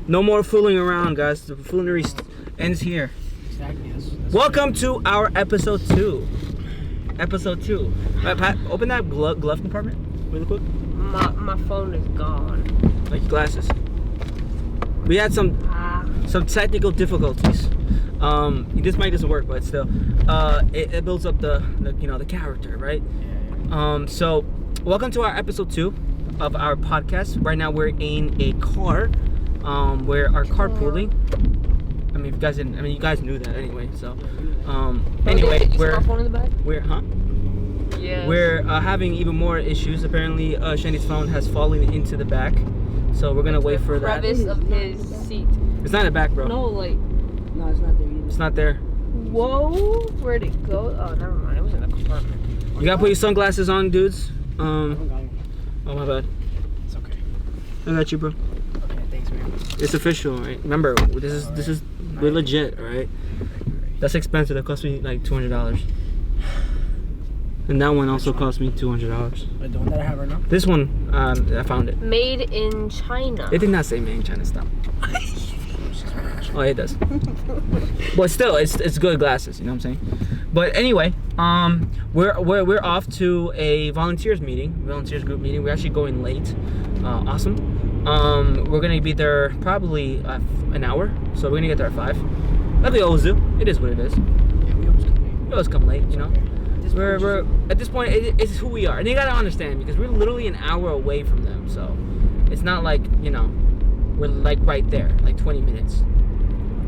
No more fooling around, guys. The foolery ends here. Exactly. Welcome to our episode 2. Episode 2. Right, Pat, open that glove compartment really quick. My phone is gone. Like your glasses. We had some technical difficulties. This mic doesn't work, but still, it builds up the character, right? So welcome to our episode 2 of our podcast. Right now we're in a car, where our carpooling. I mean, if you guys didn't. I mean, you guys knew that anyway. So, anyway, we're Yes. We're having even more issues. Apparently, Shandy's phone has fallen into the back, so we're gonna wait for that. Crevice of his seat. It's not in the back, bro. No, like. No, it's not there either. It's not there. Whoa, where'd it go? Oh, never mind. It was in the compartment. You gotta put your sunglasses on, dudes. I haven't got one. Oh my bad. It's okay. I got you, bro. Okay, thanks, man. It's official, right? Remember, this is we're legit, right? That's expensive. That cost me like $200. And that one also cost me $200. But the one that I have right now? This one, I found it. Made in China. It did not say made in China. Stop. Oh, it does. But still, it's good glasses. You know what I'm saying? But anyway, we're off to a volunteers group meeting. We're actually going late. Awesome. We're gonna be there probably an hour, so we're gonna get there at 5. Like we always do. It is what it is. Yeah, we always come late. You know. We're at this point, it's who we are, and you gotta understand because we're literally an hour away from them. So it's not like we're like right there, like 20 minutes.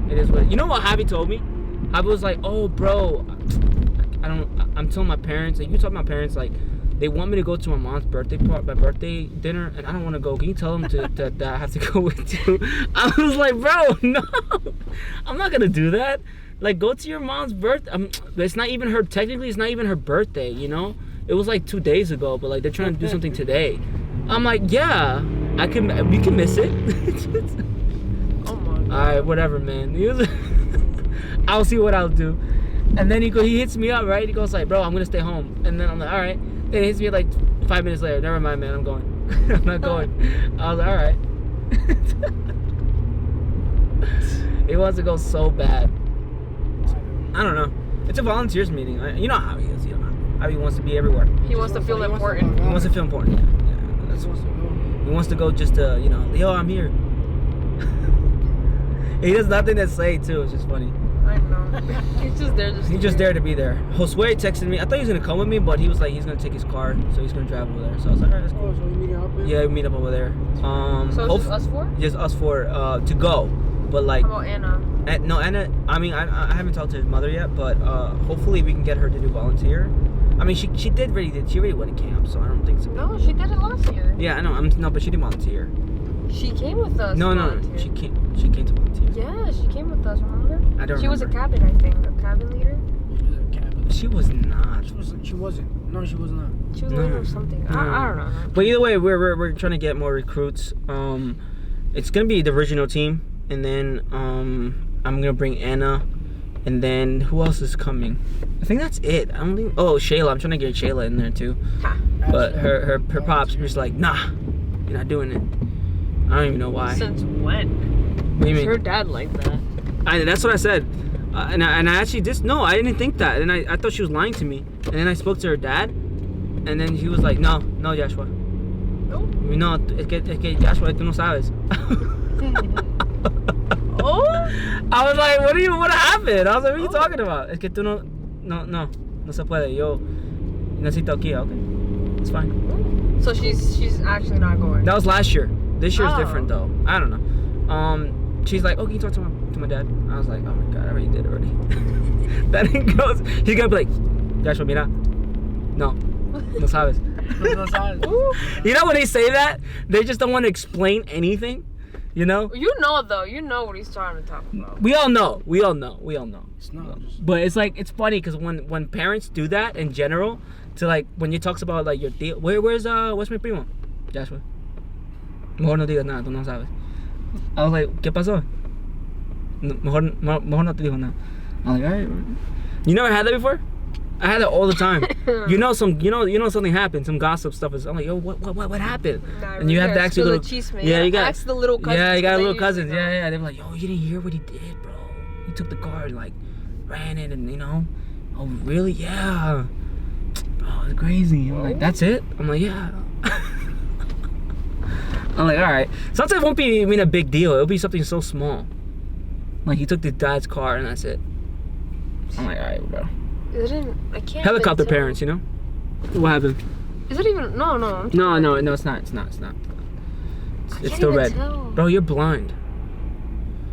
It is what what Javi told me. Javi was like, "Oh, bro, I'm telling my parents. Like, you told my parents like they want me to go to my mom's birthday dinner, and I don't want to go. Can you tell them that I have to go with you?" I was like, "Bro, no, I'm not gonna do that. Like, go to your mom's birthday. It's not even her. Technically, it's not even her birthday. It was like 2 days ago, but like they're trying to do something today." I'm like, "Yeah, we can miss it." Oh my God. Alright, whatever, man. I'll see what I'll do. And then he hits me up, right? He goes like, "Bro, I'm gonna stay home." And then I'm like, "Alright." Then he hits me like 5 minutes later. "Never mind, man. I'm going." I'm not going. I was like, "Alright." He wants to go so bad. I don't know. It's a volunteers meeting. You know how he is. How he wants to be everywhere. He wants to feel important. He wants to feel important. Yeah. He wants to go just to, yo, I'm here. He has nothing to say too. It's just funny. I know. He's just there. He's just there to be there. Josue texted me. I thought he was gonna come with me, but he was like he's gonna take his car, so he's gonna drive over there. So I was like, alright, that's cool. So we meet up there? Yeah, we meet up over there. So it's just us 4? Just us 4 to go, but like. How about Anna? No, Anna. I mean, I haven't talked to his mother yet, but hopefully we can get her to do volunteer. I mean, she already went to camp, so I don't think so. No, she did it last year. Yeah, I know. But she didn't volunteer. She came with us. No, she came to volunteer. Yeah, she came with us. Remember? I don't. She was a cabin, I think, a cabin leader. She was not. She wasn't. No, she was not. She was leader of something. I don't know. But either way, we're trying to get more recruits. It's gonna be the original team, and then I'm gonna bring Anna, and then who else is coming? I think that's it. I don't think. Oh, Shayla. I'm trying to get Shayla in there too. But her pops was like, "Nah, you're not doing it." I don't even know why. Since when? What do you mean? Her dad like that. That's what I said. And I actually no, I didn't think that. And I thought she was lying to me. And then I spoke to her dad, and then he was like, "No, Joshua. No. No, es que Joshua, tú no sabes." Oh. I was like, what happened? I was like, what are you talking about? Es que tú no se puede. Yo necesito aquí, okay? It's fine. So she's actually not going. That was last year. This year's different though. I don't know. She's like, "Oh, can you talk to my dad?" I was like, "Oh my God, I already did already." Then he goes, he's gonna be like, "Joshua, mira, no sabes." No sabes. You know when they say that, they just don't want to explain anything. You know though. You know what he's trying to talk about. We all know. It's not. But it's like it's funny because when parents do that in general, to like when you talks about like your tío, where's mi primo? Joshua. Mejor no digas nada, tú no sabes. I was like, ¿qué pasó? Mejor no te digo nada. I'm like, alright. You never had that before? I had it all the time. You know something happened. Some gossip stuff is. I'm like, yo, what happened? Nah, And you have to ask your little. Yeah, you got ask the little cousins. Yeah, you got little cousins. Yeah. They were like, yo, you didn't hear what he did, bro. He took the car and like ran it, and oh really? Yeah. Bro, it's crazy. I'm like, that's it? I'm like, yeah. I'm like, all right. Sometimes it won't be a big deal. It'll be something so small. Like he took his dad's car and that's it. I'm like, all right, bro. I can't. Helicopter parents, What happened? Is it even? No. No, it's not. It's still red. Tell. Bro, you're blind.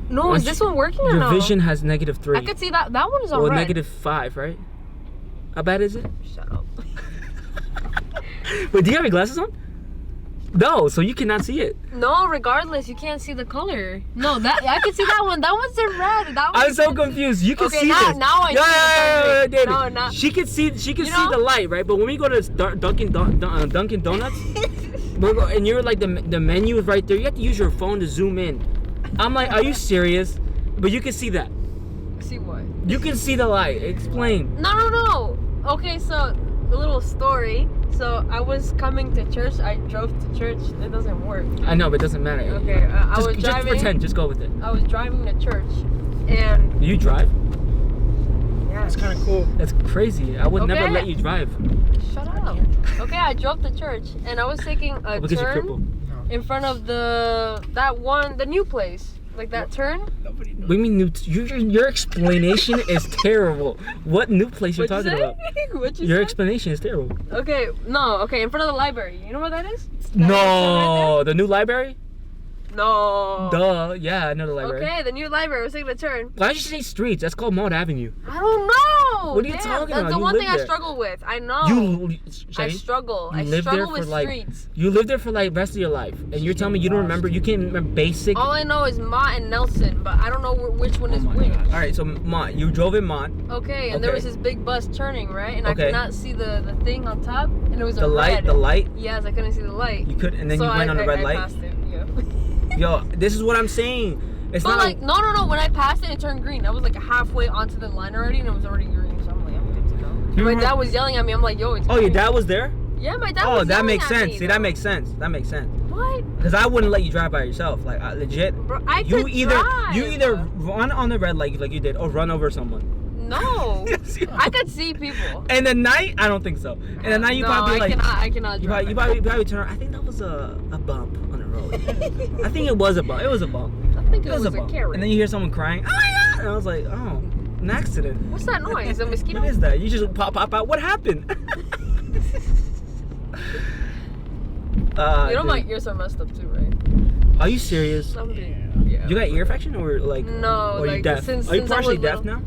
No, is this one working or no? Your vision has -3. I could see that. That one is on or red. -5, right? How bad is it? Shut up. Wait, do you have your glasses on? No, so you cannot see it. No, regardless, you can't see the color. No, I can see that one. That one's in red. I'm so confused. You can see this. Now I see. David. No, not. She can see the light, right? But when we go to Dunkin' Donuts, and you're like the menu is right there. You have to use your phone to zoom in. I'm like, are you serious? But you can see that. See what? You can see the light. Explain. No. Okay, so a little story. So I was coming to church. I drove to church. It doesn't work. I know, but it doesn't matter. Okay, I was driving. Just pretend. Just go with it. I was driving to church, and. You drive? Yeah. That's kind of cool. That's crazy. I would never let you drive. Shut up. Okay, I drove to church, and I was taking a turn in front of the new place. Like that turn? Nobody knows. We mean your explanation is terrible. What new place you're talking about? Your explanation is terrible. Okay, in front of the library. You know what that is? No, the new library? No. Duh, yeah, I know the library. Okay, the new library. I was taking a turn. Why did you say streets? That's called Mount Avenue. I don't know. What are you talking about? That's the one thing I struggle with. I know. I struggle with streets. You lived there for like rest of your life, and you're telling me you don't remember? You can't remember basic. All I know is Mott and Nelson, but I don't know which one is which. God. All right, so Mott, you drove in Mott. Okay, and there was this big bus turning right, and I could not see the thing on top, and it was the light. The light. Yes, I couldn't see the light. You could, and then you went on the red light. I passed it. Yeah. Yo, this is what I'm saying. It's not like no. When I passed it, it turned green. I was like halfway onto the line already, and it was already green. So I'm like, I'm good to go. My dad was yelling at me. I'm like, yo, it's green. Your dad was there? Yeah, my dad was yelling at me. Oh, that makes sense. Me, See, that makes sense. That makes sense. What? Because I wouldn't let you drive by yourself. Like, legit. Bro, you either run on the red light like you did, or run over someone. No. I could see people. In the night, I don't think so. In the night, you probably like. I cannot drive. You probably turn around. I think that was a bump on the road. I think it was a bump. It was a bump. I think it was a carrot. And then you hear someone crying. Oh my god! And I was like, oh, an accident. What's that noise? A mosquito? What is that? You just pop out. What happened? My ears are messed up too, right? Are you serious? Yeah. You got ear infection or like? No. Or are you deaf? Are you partially deaf now?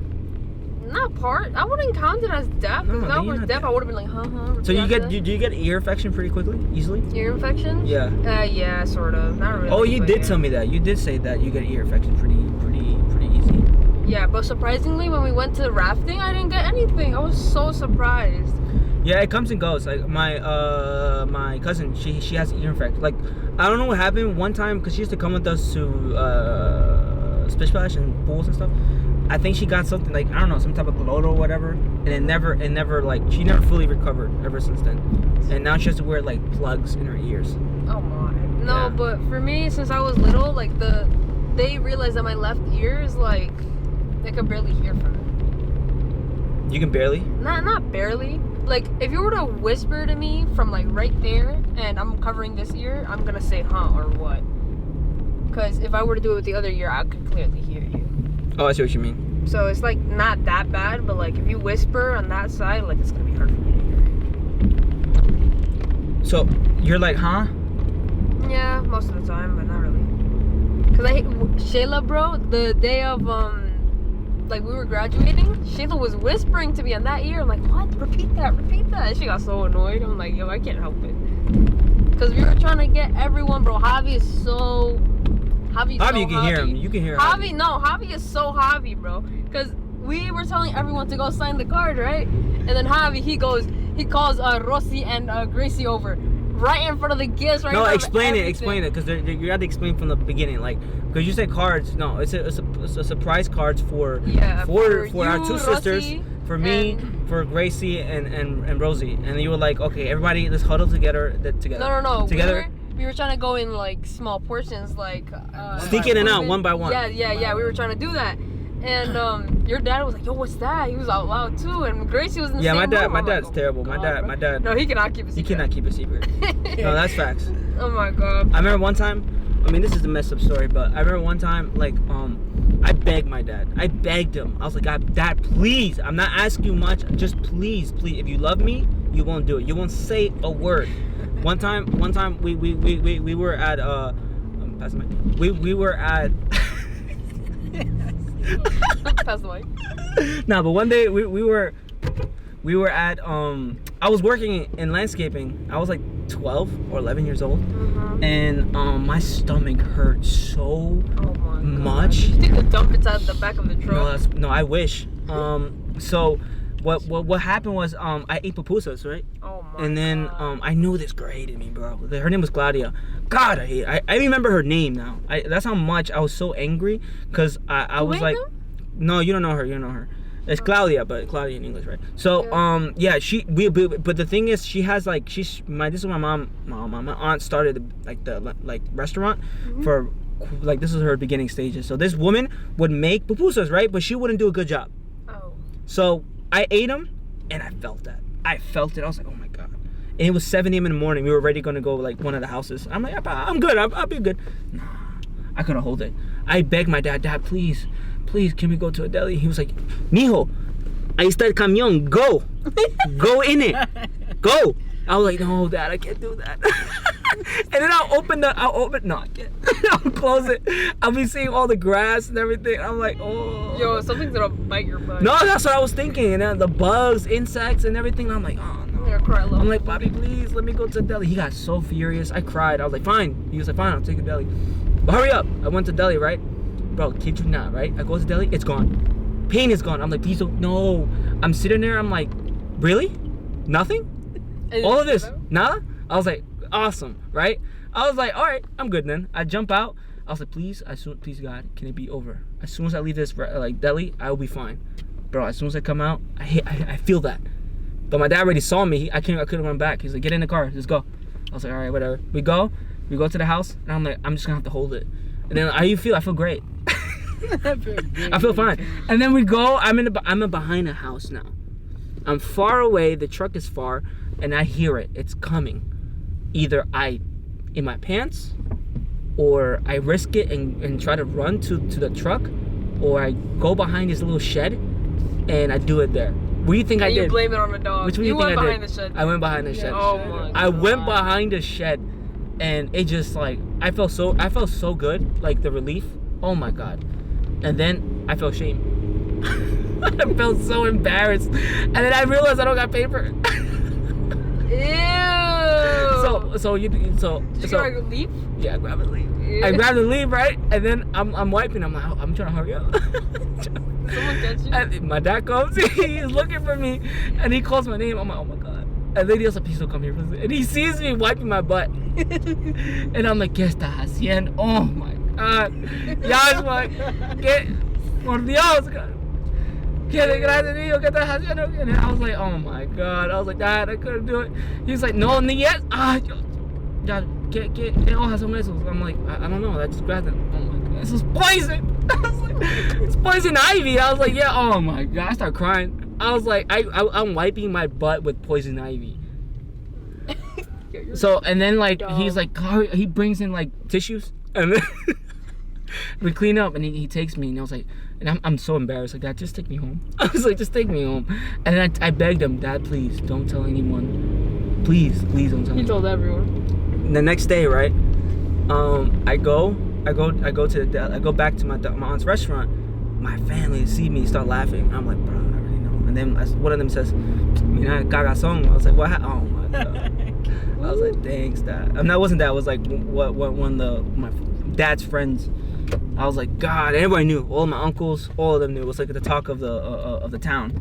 Not part. I wouldn't count it as deaf. Because if I was deaf, I would have been like, huh. So do you get ear infection pretty quickly, easily? Ear infection? Yeah. Yeah, sort of. Not really. Oh, you did tell me that. You did say that you get ear infection pretty easy. Yeah, but surprisingly, when we went to the rafting, I didn't get anything. I was so surprised. Yeah, it comes and goes. Like my cousin, she has ear infection. Like I don't know what happened one time because she used to come with us to Splish Splash and pools and stuff. I think she got something like I don't know, some type of gloat or whatever, and it never like she never fully recovered ever since then. And now she has to wear like plugs in her ears. Oh my. No, but for me, since I was little, like they realized that my left ear is like I could barely hear from it. You can barely? Not barely. Like if you were to whisper to me from like right there, and I'm covering this ear, I'm gonna say huh or what. Because if I were to do it with the other ear, I could clearly hear you. Oh, I see what you mean. So it's like not that bad, but like if you whisper on that side, like it's gonna be hard for me to hear. So you're like, huh? Yeah, most of the time, but not really. Cause Shayla, bro, the day of like we were graduating, Shayla was whispering to me on that ear. I'm like, what? Repeat that. And she got so annoyed. I'm like, yo, I can't help it. Cause we were trying to get everyone, bro. Javi is so. Javi, you can hear him. You can hear Javi. Javi is so Javi, bro. Because we were telling everyone to go sign the card, right? And then Javi, he calls Rossi and Gracie over right in front of the gifts. Right. No, explain it, because you have to explain from the beginning, like because you said cards. No, it's a surprise cards for our two sisters. for me, And- for Gracie, and Rosie. And you were like, okay, everybody, let's huddle together. No. Together. We were trying to go in like small portions, like Sneak in and out, one by one. Yeah. We were trying to do that, and your dad was like, "Yo, what's that?" He was out loud too, and Gracie was in the Yeah, same room. my I'm dad's like, terrible. God, My dad. No, he cannot keep a He secret. cannot keep a secret. No, that's facts. Oh my god. I remember one time. I mean, this is a messed up story, but I remember one time, like, I begged my dad. I begged him. I was like, Dad, please. I'm not asking you much. Just please. If you love me, you won't do it. You won't say a word. One time, we were at pass the mic. We were at. Pass the mic. No, but one day we were at I was working in landscaping. I was like 12 or 11 years old, and my stomach hurt so Oh my much. God. You could dump it out the back of the truck. No, I wish. So what happened was I ate pupusas, right? Oh my And then God. I knew this girl hated me, bro. Her name was Claudia. God, I remember her name now. That's how much I was so angry, because I was like, no, you don't know her. You don't know her. It's Claudia, but Claudia in English, right? So yeah, but the thing is, she has like this is my my aunt started the restaurant for like, this is her beginning stages. So this woman would make pupusas, right? But she wouldn't do a good job. Oh. So I ate them, and I felt that. I felt it. I was like, oh my God. And it was 7 a.m. in the morning. We were already gonna go like one of the houses. I'm like, I'm good. I'll be good. Nah, I couldn't hold it. I begged my dad, please, can we go to a deli? He was like, mijo, ahí está el camión. Go in it. Go. I was like, no, Dad, I can't do that. And then I'll close it. I'll be seeing all the grass and everything. I'm like, oh. Yo, something's gonna bite your butt. No, that's what I was thinking. And then the bugs, insects, and everything. I'm like, oh no. I'm gonna cry a little. I'm like, Bobby, please let me go to the deli. He got so furious. I cried. I was like, fine. He was like, fine, I'll take a deli. But hurry up. I went to deli, right? Bro, kid you not, right? I go to deli, it's gone. Pain is gone. I'm like, please don't. No. I'm sitting there. I'm like, really? Nothing? All of this? Nada? I was like, awesome, right? I was like, all right, I'm good then. I jump out. I was like, please God, can it be over? As soon as I leave this like deli, I will be fine. Bro, as soon as I come out, I feel that. But my dad already saw me. I couldn't run back. He's like, get in the car, let's go. I was like, all right, whatever. We go to the house, and I'm like, I'm just gonna have to hold it. And then how you feel? I feel great. I feel fine. And then we go. I'm behind a house now. I'm far away. The truck is far, and I hear it. It's coming. Either I, in my pants, or I risk it and try to run to the truck, or I go behind this little shed, and I do it there. What do you think I did? You blame it on the dog. Which one do you think went I behind did? the shed. I went behind the shed. Oh my God. I went behind the shed, and it just like I felt so good, like the relief. Oh my God. And then I felt shame. I felt so embarrassed, and then I realized I don't got paper. Ew. So you grab a leaf? Yeah, I grabbed the leaf. Ew. I grabbed the leaf, right? And then I'm wiping. I'm like, I'm trying to hurry up. Someone catch you? And my dad comes. He's looking for me, and he calls my name. I'm like, oh my God. And then he also, please don't come here. And he sees me wiping my butt, and I'm like, ¿Qué estás haciendo? Oh my God. Yashua, ¿qué? Por Dios. ¿Qué desgracia, niño? ¿Qué estás haciendo? And I was like, oh my God. I was like, Dad, I couldn't do it. He's like, no, ni yes. Ya, ¿qué hojas son esos? I'm like, I don't know. I just grabbed them. Oh my God. This is poison. I was like, it's poison ivy. I was like, yeah. Oh my God. I started crying. I was like, I'm wiping my butt with poison ivy. So, and then like, he's like, he brings in like tissues. And then we clean up, and he takes me, and I was like, and I'm so embarrassed. Like, Dad, just take me home. I was like, just take me home. And then I begged him, Dad, please don't tell anyone. Please don't tell. He told everyone. The next day, right? I go back to my aunt's restaurant. My family see me, start laughing. I'm like, bro, I already know. And then one of them says, "Mira, cagazón." I was like, what? Oh my God. I was like, thanks, Dad. And that wasn't that. It was like what one of my dad's friends. I was like, God, everybody knew. All of my uncles, all of them knew. It was like the talk of the town.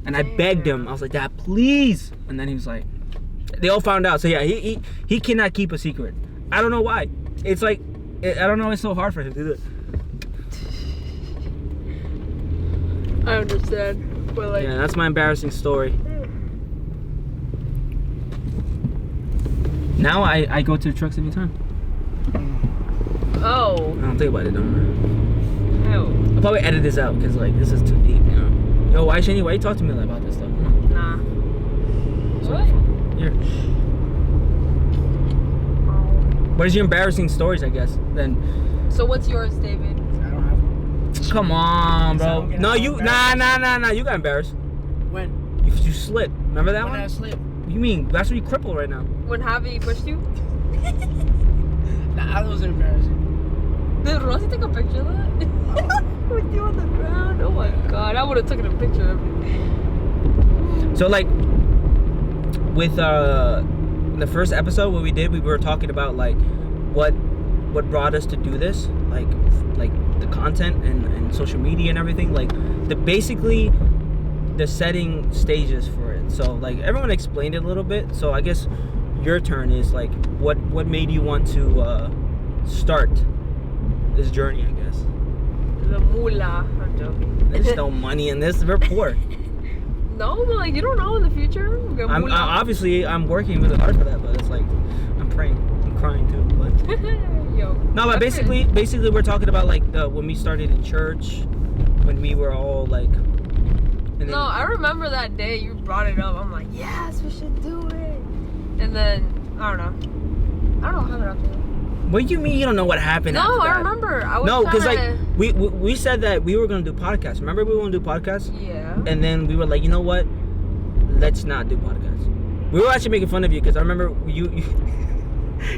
And I begged him. I was like, Dad, please. And then he was like, they all found out. So yeah, he cannot keep a secret. I don't know why. It's like, I don't know. It's so hard for him to do it. I understand. But like, Yeah, that's my embarrassing story. Now I go to the trucks anytime. oh, I don't think about it no more. hell, I'll probably edit this out because like this is too deep, you know. Yo, why Shani? Why you talk to me like about this stuff? Come nah. on. What? Here. What is your embarrassing stories? I guess then. So what's yours, David? I don't have one. Come on, So I bro. don't get No, you embarrassed. nah. You got embarrassed. When? You slipped. Remember that When one? I slip. You mean that's what you crippled right now? When Javi pushed you? Nah, that was embarrassing. Did Rosie take a picture of that? With you on the ground? Oh my god, I would have taken a picture of it. So like with the first episode, what we did, we were talking about like what brought us to do this, like the content and social media and everything, like basically the setting stages for it. So like everyone explained it a little bit. So I guess your turn is like what made you want to start this journey, I guess. The moolah. I'm joking. There's no money in this. We're poor. No, but like you don't know in the future. We'll get moolah. Obviously I'm working really hard for that, but it's like I'm praying, I'm crying too. But Yo. no, but that's basically we're talking about like when we started in church, when we were all like. And then, No, I remember that day you brought it up. I'm like, yes, we should do it. And then I don't know what happened after that. What do you mean you don't know what happened? No, after I that? remember. I was No, because like tryna- we said that we were gonna do podcasts. Remember we were gonna do podcasts, Yeah. and then we were like, you know what? Let's not do podcasts. We were actually making fun of you because I remember you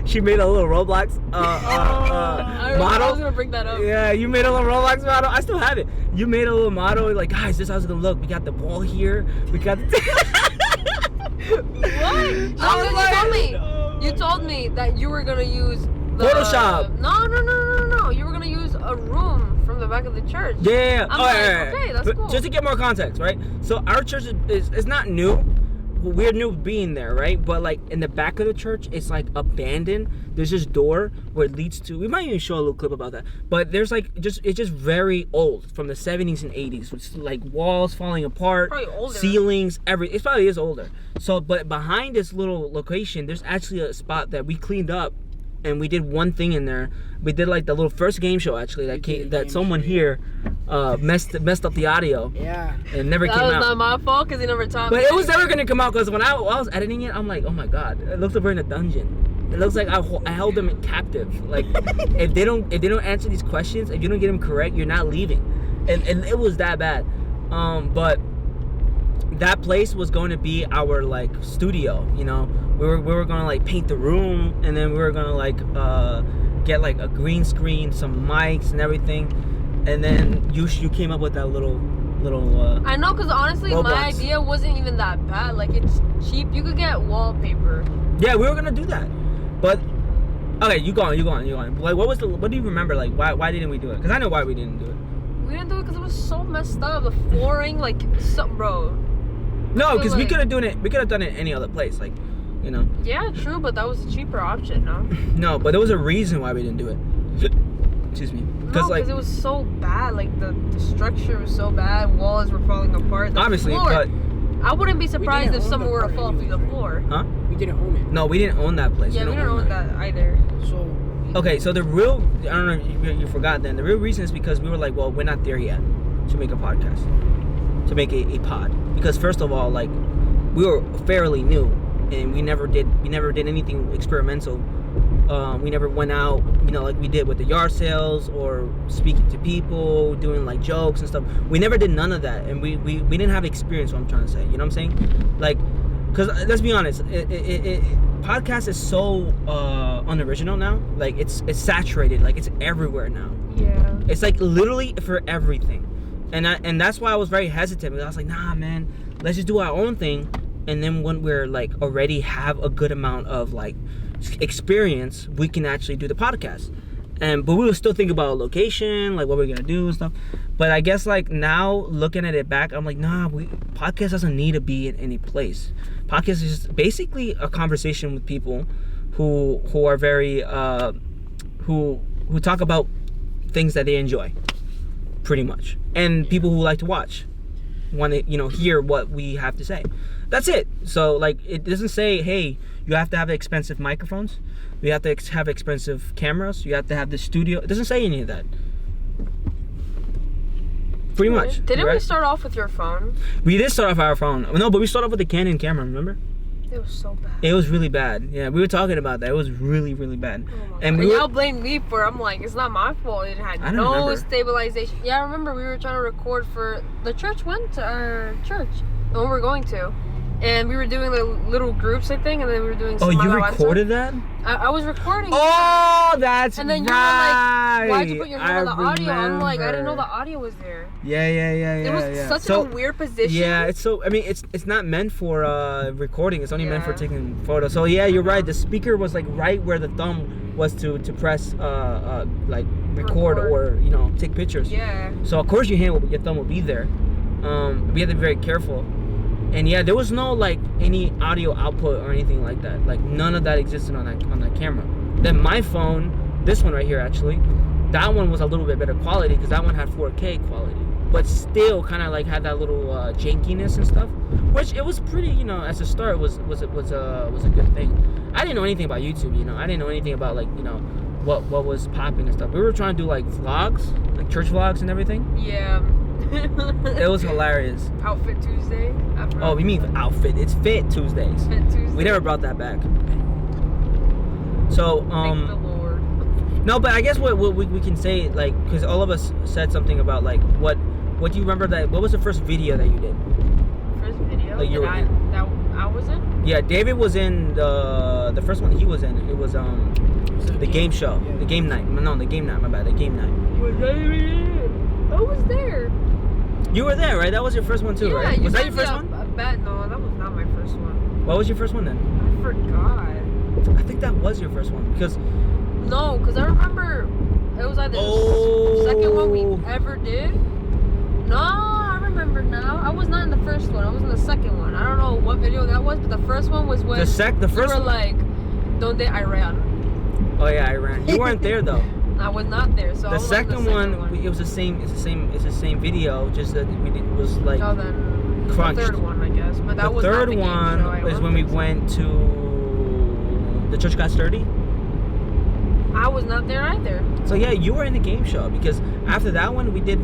she made a little Roblox I model. was gonna bring that up. Yeah, you made a little Roblox model. I still have it. You made a little model like, guys, this is how it's gonna look. We got the ball here. We got What? No, I was like, you told me. no. You told me that you were gonna use the Photoshop. No. You were gonna use a room from the back of the church. Yeah. I'm Oh, like, yeah. okay, that's But cool. just to get more context, right? So our church is not new. We're new being there, right? But like in the back of the church, it's like abandoned. There's this door where it leads to. We might even show a little clip about that. But there's like it's just very old from the 70s and 80s. It's like walls falling apart, Probably older. ceilings, it probably is older. So, but behind this little location, there's actually a spot that we cleaned up. And we did one thing in there. We did like the little first game show actually that someone here messed up the audio. Yeah. It never That came was out. not my fault because he never taught But me. it was never gonna come out because when I was editing it, I'm like, oh my god, it looks like we're in a dungeon. It looks like I held them captive. Like if they don't answer these questions, if you don't get them correct, you're not leaving. And it was that bad. But that place was going to be our like studio. You know, we were gonna like paint the room, and then we were gonna like get like a green screen, some mics and everything. And then you came up with that little. I know, because honestly, Roblox. my idea wasn't even that bad. Like, it's cheap. You could get wallpaper. Yeah, we were gonna do that, but okay, you go on. Like, what do you remember? Like, why didn't we do it? Because I know why we didn't do it. We didn't do it because it was so messed up. The flooring, like, bro. No, feel because we like- could have done it. We could have done it any other place, like, you know. Yeah, true, but that was a cheaper option, no? No, but there was a reason why we didn't do it. Excuse me. No, Because like because it was so bad. Like, the structure was so bad. Walls were falling apart. The obviously, floor, but I wouldn't be surprised didn't if own someone the were to part fall through the anyways, floor. huh? We didn't own it. No, we didn't own that place. Yeah, we don't own that either. So. Okay, so the real, I don't know if you forgot then, the real reason is because we were like, well, we're not there yet to make a podcast, to make a pod. Because first of all, like, we were fairly new and we never did anything experimental. We never went out, you know, like we did with the yard sales or speaking to people, doing like jokes and stuff. We never did none of that, and we didn't have experience, what I'm trying to say. You know what I'm saying? Like, because let's be honest, podcast is so unoriginal now. Like it's saturated, like it's everywhere now. Yeah. It's like literally for everything, and that's why I was very hesitant. Because I was like, nah, man, let's just do our own thing, and then when we're like already have a good amount of like experience, we can actually do the podcast. But we will still think about a location, like what we're gonna do and stuff. But I guess like now looking at it back, I'm like, nah, podcast doesn't need to be in any place. Podcast is just basically a conversation with people who are very who talk about things that they enjoy, pretty much, and people who like to watch. want to, hear what we have to say. That's it. So like, it doesn't say, hey, you have to have expensive microphones, you have to have expensive cameras, you have to have the studio. It doesn't say any of that. Pretty much. Didn't right? we start off with your phone? We did start off our phone. No, but we started off with the Canon camera, remember? It was so bad. It was really bad. Yeah, we were talking about that. It was really, really bad. Oh and y'all blamed me for it. I'm like, it's not my fault. It had I don't no remember. stabilization. Yeah, I remember we were trying to record for the church went to our church, the one we're going to. And we were doing the little groups, I think, and then we were doing some you alabanza. recorded that? I was recording. Oh, that's And then right. you were like, why'd you put your hand on the audio? I'm like, I didn't know the remember. audio was there. Yeah. It was such a weird position. Yeah, it's not meant for recording. It's only meant for Yeah. taking photos. So yeah, you're right. The speaker was like right where the thumb was to press like record or take pictures. Yeah. So of course your thumb will be there. We have to be very careful. And yeah, there was no like any audio output or anything like that. Like none of that existed on that camera. Then my phone, this one right here actually, that one was a little bit better quality because that one had 4K quality, but still kind of like had that little jankiness and stuff. Which it was pretty, as a start was a good thing. I didn't know anything about YouTube, I didn't know anything about like what was popping and stuff. We were trying to do like vlogs, like church vlogs and everything. Yeah. It was hilarious. Outfit Tuesday. Oh, you mean outfit? It's Fit Tuesdays. Fit Tuesday. We never brought that back. So Thank the Lord. no, but I guess what we can say, like, because all of us said something about like what do you remember what was the first video that you did? First video Like you were in. that I was in? Yeah, David was in the first one he was in. It was the game show, Yeah. the game night. No, the game night. My bad, the game night. I was there. You were there, right? That was your first one too, Yeah, right? you Was that sent your me first one? a bet. No, that was not my first one. What was your first one then? I forgot. I think that was your first one because No, because I remember it was either the second one we ever did. No, I remember now. I was not in the first one. I was in the second one. I don't know what video that was, but the first one was when the first we were one. like, "Donde I ran." Oh yeah, I ran. You weren't there though. I was not there, so I The was second on the one, it was the same. It's the same video. Just that it was like Oh, then crunched. the third one, I guess. But that the was not third the game one show. I is don't when we think so. went to the Church Got Sturdy. I was not there either. So yeah, you were in the game show because after that one we did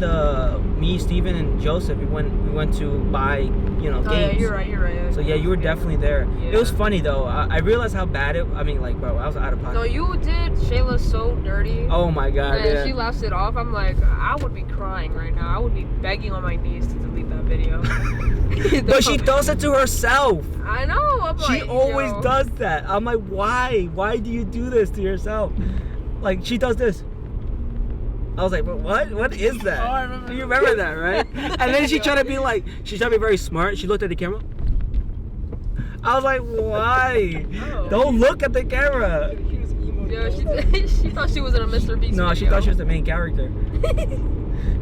me, Steven, and Joseph. We went to buy games. Oh yeah, you're right. Yeah. So yeah, you were definitely there. Yeah. It was funny though. I realized how bad it. I mean, like, bro, I was out of pocket. No, you did. Shayla's so dirty. Oh my god. And Yeah. she laughs it off. I'm like, I would be crying right now. I would be begging on my knees to delete that video. But she does it to herself. I know. I'm She like, always yo. does that. I'm like, why? Why do you do this to yourself? Like, she does this. I was like, but what? What is that? Oh, I remember. You remember that, right? And then she tried to be very smart. She looked at the camera. I was like, why? Oh. Don't look at the camera. He was emo. Yo, she thought she was in a Mr. Beast No, video. she thought she was the main character.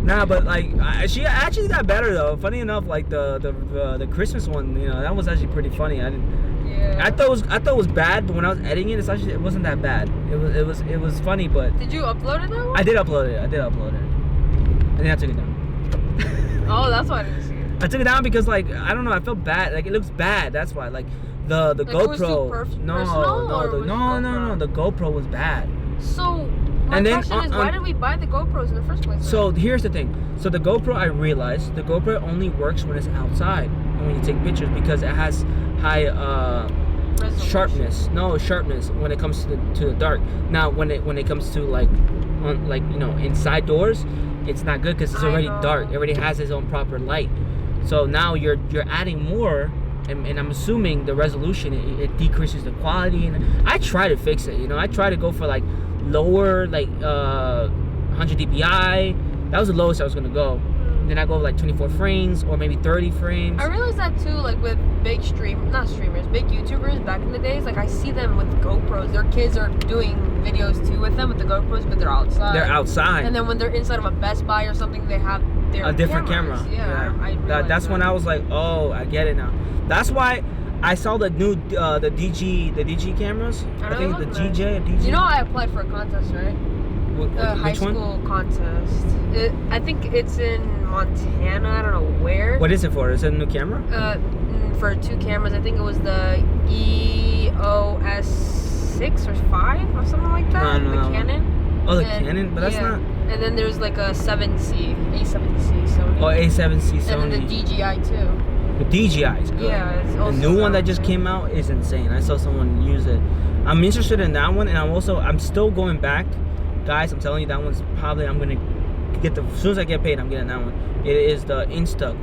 Nah, but like, she actually got better though. Funny enough, like the Christmas one, that was actually pretty funny. Yeah. I thought it was bad, but when I was editing it, it wasn't that bad. It was funny, but Did you upload it now? I did upload it. And then I took it down. Oh, that's why I didn't see it. I took it down because like I don't know, I felt bad. Like it looks bad. That's why. Like the Like, GoPro. it was too personal, or was it GoPro? The GoPro was bad. So my And then, question is, why did we buy the GoPros in the first place? So here's the thing. So the GoPro, I realized the GoPro only works when it's outside and when you take pictures because it has high Resolution. sharpness when it comes to the dark. Now when it comes to like inside doors, it's not good because it's I already know. dark. It already has its own proper light. So now you're adding more, and I'm assuming the resolution it decreases the quality. And I try to fix it. I try to go for like lower 100 dpi. That was the lowest I was gonna go. Then I go like 24 frames or maybe 30 frames. I realized that too, like with big big YouTubers back in the days. Like I see them with GoPros. Their kids are doing videos too with them with the GoPros, but they're outside. They're outside. And then when they're inside of a Best Buy or something, they have their A different cameras. camera. Yeah. I realized That's when that. I was like, oh, I get it now. That's why I saw the new the DG cameras. I think the look GJ or nice. DG. You know, I applied for a contest, right? A high Which one? school contest. I think it's in Montana. I don't know where. What is it for? Is it a new camera? For 2 cameras. I think it was the EOS 6 or 5 or something like that. No, the Canon. Oh, the Canon, but that's not. And then there's like a 7C, A7C Sony. Oh, A7C Sony. And then the DJI too. The DJI is good. Yeah, it's The also new one that out just there. came out is insane. I saw someone use it. I'm interested in that one, and I'm still going back, guys. I'm telling you, that one's probably I'm gonna get as soon as I get paid. I'm getting that one. It is the Insta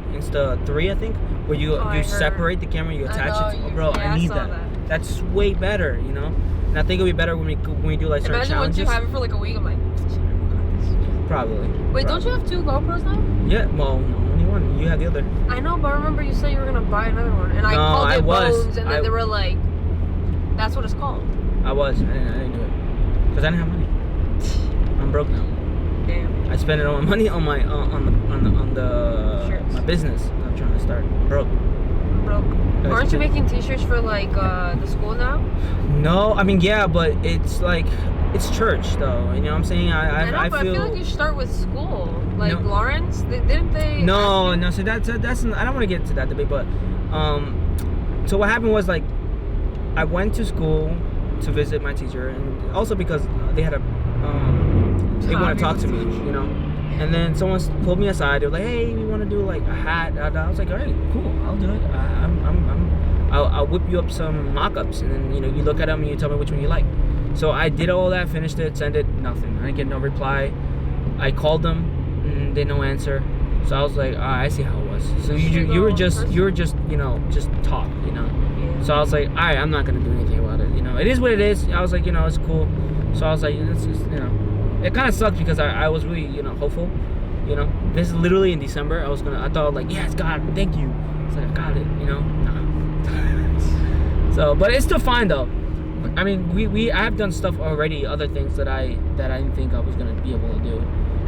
3, I think, where you separate the camera, you attach it. Bro, I need that. That's way better, you know. And I think it'll be better when we do like certain Imagine challenges. once you have it for like a week, I'm like, Probably. wait, don't you have 2 GoPros now? Yeah, well, no, only one. You have the other. I know, but I remember you said you were gonna buy another one, and I No, called I it was. Bones, and then they were like, "That's what it's called." I didn't do it because I didn't have money. I'm broke now. Damn. I spent it on my money on my on the Shirts. my business. I'm trying to start. I'm broke. Broke. Guys, Aren't you okay. making T-shirts for like the school now? No, I mean yeah, but it's like it's church though. You know what I'm saying? I know, I but feel. I feel like you start with school. Like No. Lawrence, didn't they? No, ask you- no. So that's I don't want to get into that debate, but so what happened was like I went to school to visit my teacher, and also because they had they want to talk to me, you know. And then someone pulled me aside. They were like, "Hey, we want to do like a hat." I was like, "All right, cool, I'll do it. I'll whip you up some mock-ups, and then you know you look at them and you tell me which one you like." So I did all that, finished it, sent it, nothing. I didn't get no reply. I called them, they no answer. So I was like, I see how it was. So you were just you know just talk, you know. Yeah. So I was like, all right, I'm not gonna do anything about it. You know, it is what it is. I was like, you know, it's cool. So I was like, it's just, you know, it kind of sucked because I was really, you know, hopeful. You know, this is literally in December. I thought like, yes, God, thank you. It's like I got it. You know, nah. So, but it's still fine though. I mean, I have done stuff already, other things that I didn't think I was gonna be able to do,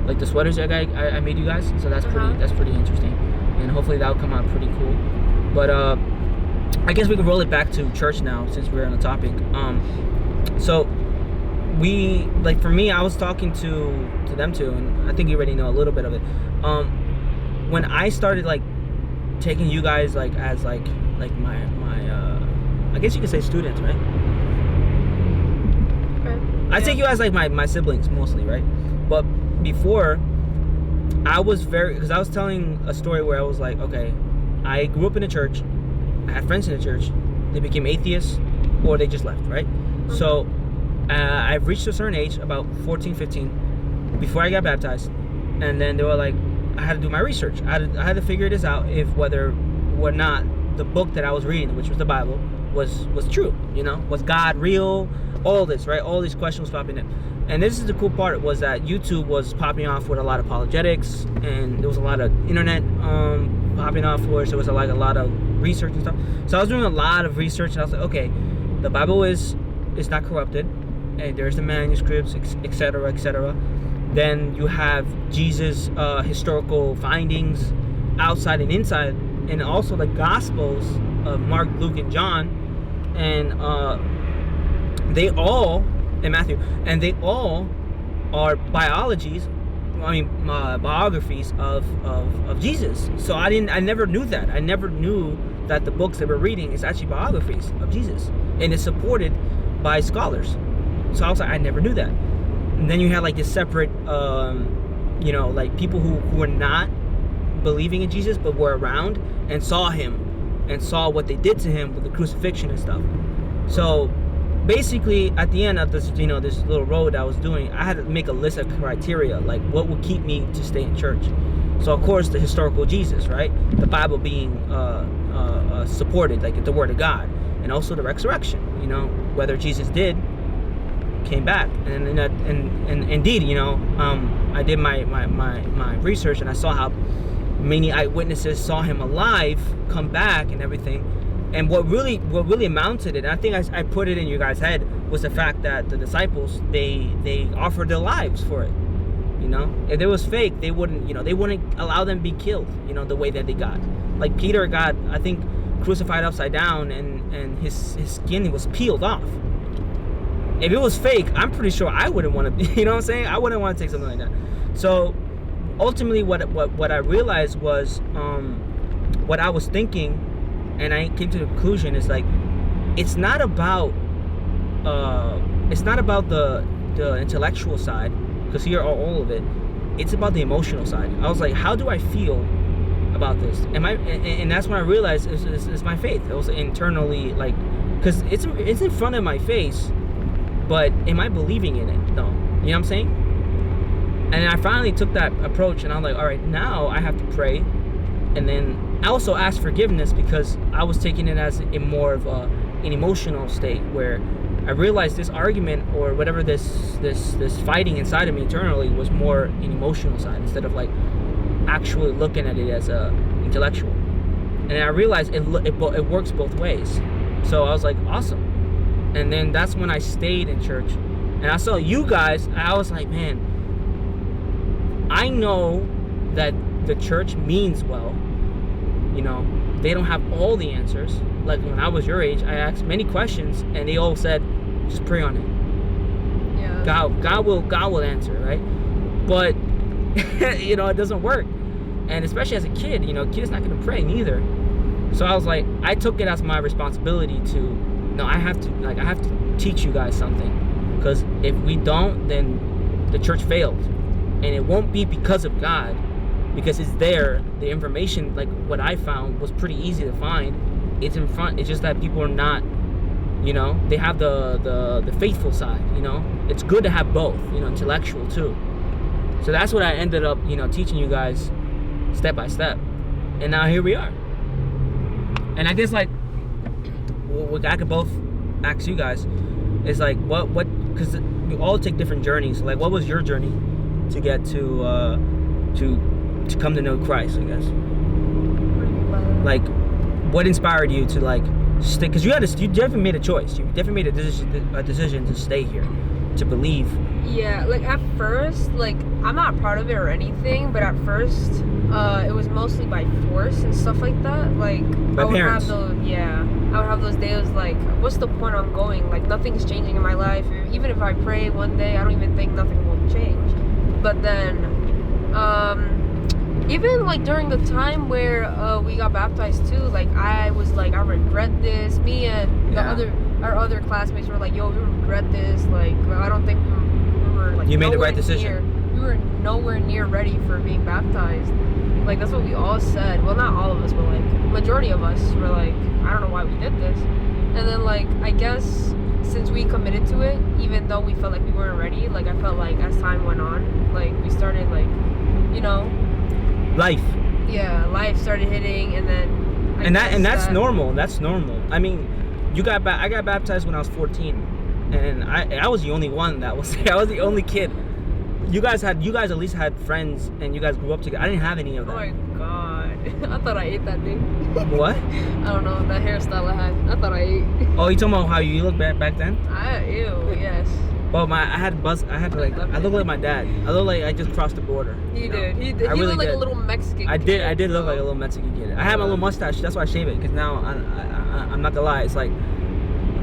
like the sweaters that I made you guys. So that's pretty interesting, and hopefully that'll come out pretty cool. But I guess we can roll it back to church now since we're on the topic. So we for me, I was talking to them too, and I think you already know a little bit of it. When I started like taking you guys like as like my I guess you could say students, right? I take you as like my siblings mostly, right? But before, I was because I was telling a story where I was like, okay, I grew up in a church, I had friends in the church, they became atheists, or they just left, right? Mm-hmm. So I've reached a certain age, about 14, 15, before I got baptized, and then they were like, I had to do my research. I had to figure this out if whether or not the book that I was reading, which was the Bible, was true. You know, was God real? All this, right? All these questions popping in. And this is the cool part, was that YouTube was popping off with a lot of apologetics, and there was a lot of internet popping off for us. There was a lot of research and stuff. So I was doing a lot of research, and I was like, okay, the Bible is not corrupted, and there's the manuscripts, etc., etc. Then you have Jesus' historical findings outside and inside, and also the Gospels of Mark, Luke, and John, and they all, and Matthew, and they all are biographies of Jesus. So I never knew that. I never knew that the books they were reading is actually biographies of Jesus, and it's supported by scholars. So I was like, I never knew that. And then you had like this separate, you know, like people who were not believing in Jesus but were around and saw him and saw what they did to him with the crucifixion and stuff. So basically, at the end of this, you know, this little road I was doing, I had to make a list of criteria, like what would keep me to stay in church. So of course, the historical Jesus, right? The Bible being supported, like the Word of God, and also the resurrection. You know, whether Jesus came back, and indeed, you know, I did my research, and I saw how many eyewitnesses saw him alive, come back, and everything. And what really amounted it, and I think I put it in your guys' head, was the fact that the disciples they offered their lives for it. You know, if it was fake, they wouldn't allow them to be killed. You know, the way that they got. Like Peter got, I think, crucified upside down, and his skin was peeled off. If it was fake, I'm pretty sure I wouldn't want to. You know what I'm saying? I wouldn't want to take something like that. So ultimately what I realized was what I was thinking, and I came to the conclusion is like it's not about the intellectual side, because here are all of it. It's about the emotional side. I was like, how do I feel about this? And that's when I realized it's my faith. It was internally, like, because it's in front of my face, but am I believing in it? No. You know what I'm saying? And I finally took that approach, and I'm like, all right, now I have to pray. And then I also asked forgiveness, because I was taking it as a more of an emotional state, where I realized this argument or whatever this fighting inside of me internally was more an emotional side, instead of like actually looking at it as a intellectual. And I realized it works both ways. So I was like, awesome. And then that's when I stayed in church, and I saw you guys. I was like, man, I know that the church means well. You know, they don't have all the answers. Like when I was your age, I asked many questions, and they all said, just pray on it. Yeah. God will answer, right? But you know, it doesn't work. And especially as a kid, you know, a kid is not going to pray neither. So I was like, I took it as my responsibility to, no, I have to teach you guys something, because if we don't, then the church failed, and it won't be because of God, because it's there. The information, like what I found, was pretty easy to find. It's in front. It's just that people are not, you know, they have the faithful side. You know, it's good to have both. You know, intellectual too. So that's what I ended up, you know, teaching you guys step by step, and now here we are. And I guess like what I could both ask you guys is like what because we all take different journeys. Like, what was your journey to get to come to know Christ, I guess? Like, what inspired you to like stay? Because you definitely made a choice. You definitely made a decision to stay here, to believe. Yeah, like at first, like I'm not proud of it or anything, but at first, it was mostly by force and stuff like that. Like By parents. I would have those days like, what's the point I'm going? Like nothing's changing in my life. Even if I pray one day, I don't even think nothing will change. But then, even like during the time where we got baptized too, like I was like, I regret this. Me and our other classmates were like, yo, we regret this. Like I don't think we were like. You made the right decision. We were nowhere near ready for being baptized. Like that's what we all said. Well, not all of us, but like majority of us were like, I don't know why we did this. And then like I guess since we committed to it, even though we felt like we weren't ready, like I felt like as time went on, like we started like, you know, life life started hitting, and then that's normal. That's normal. I mean, I got baptized when I was 14, and I was the only one that was I was the only kid. You guys at least had friends, and you guys grew up together. I didn't have any of that. Oh my god. I thought I ate that thing. What? I don't know, that hairstyle I had. I thought I ate. Oh, you talking about how you looked back then? Ew, yes. Well, I looked like my dad. I looked like I just crossed the border. He did. He really looked like did. a little Mexican I kid. did look like a little Mexican kid. I had my little mustache. That's why I shave it. Because now I'm not gonna lie. It's like,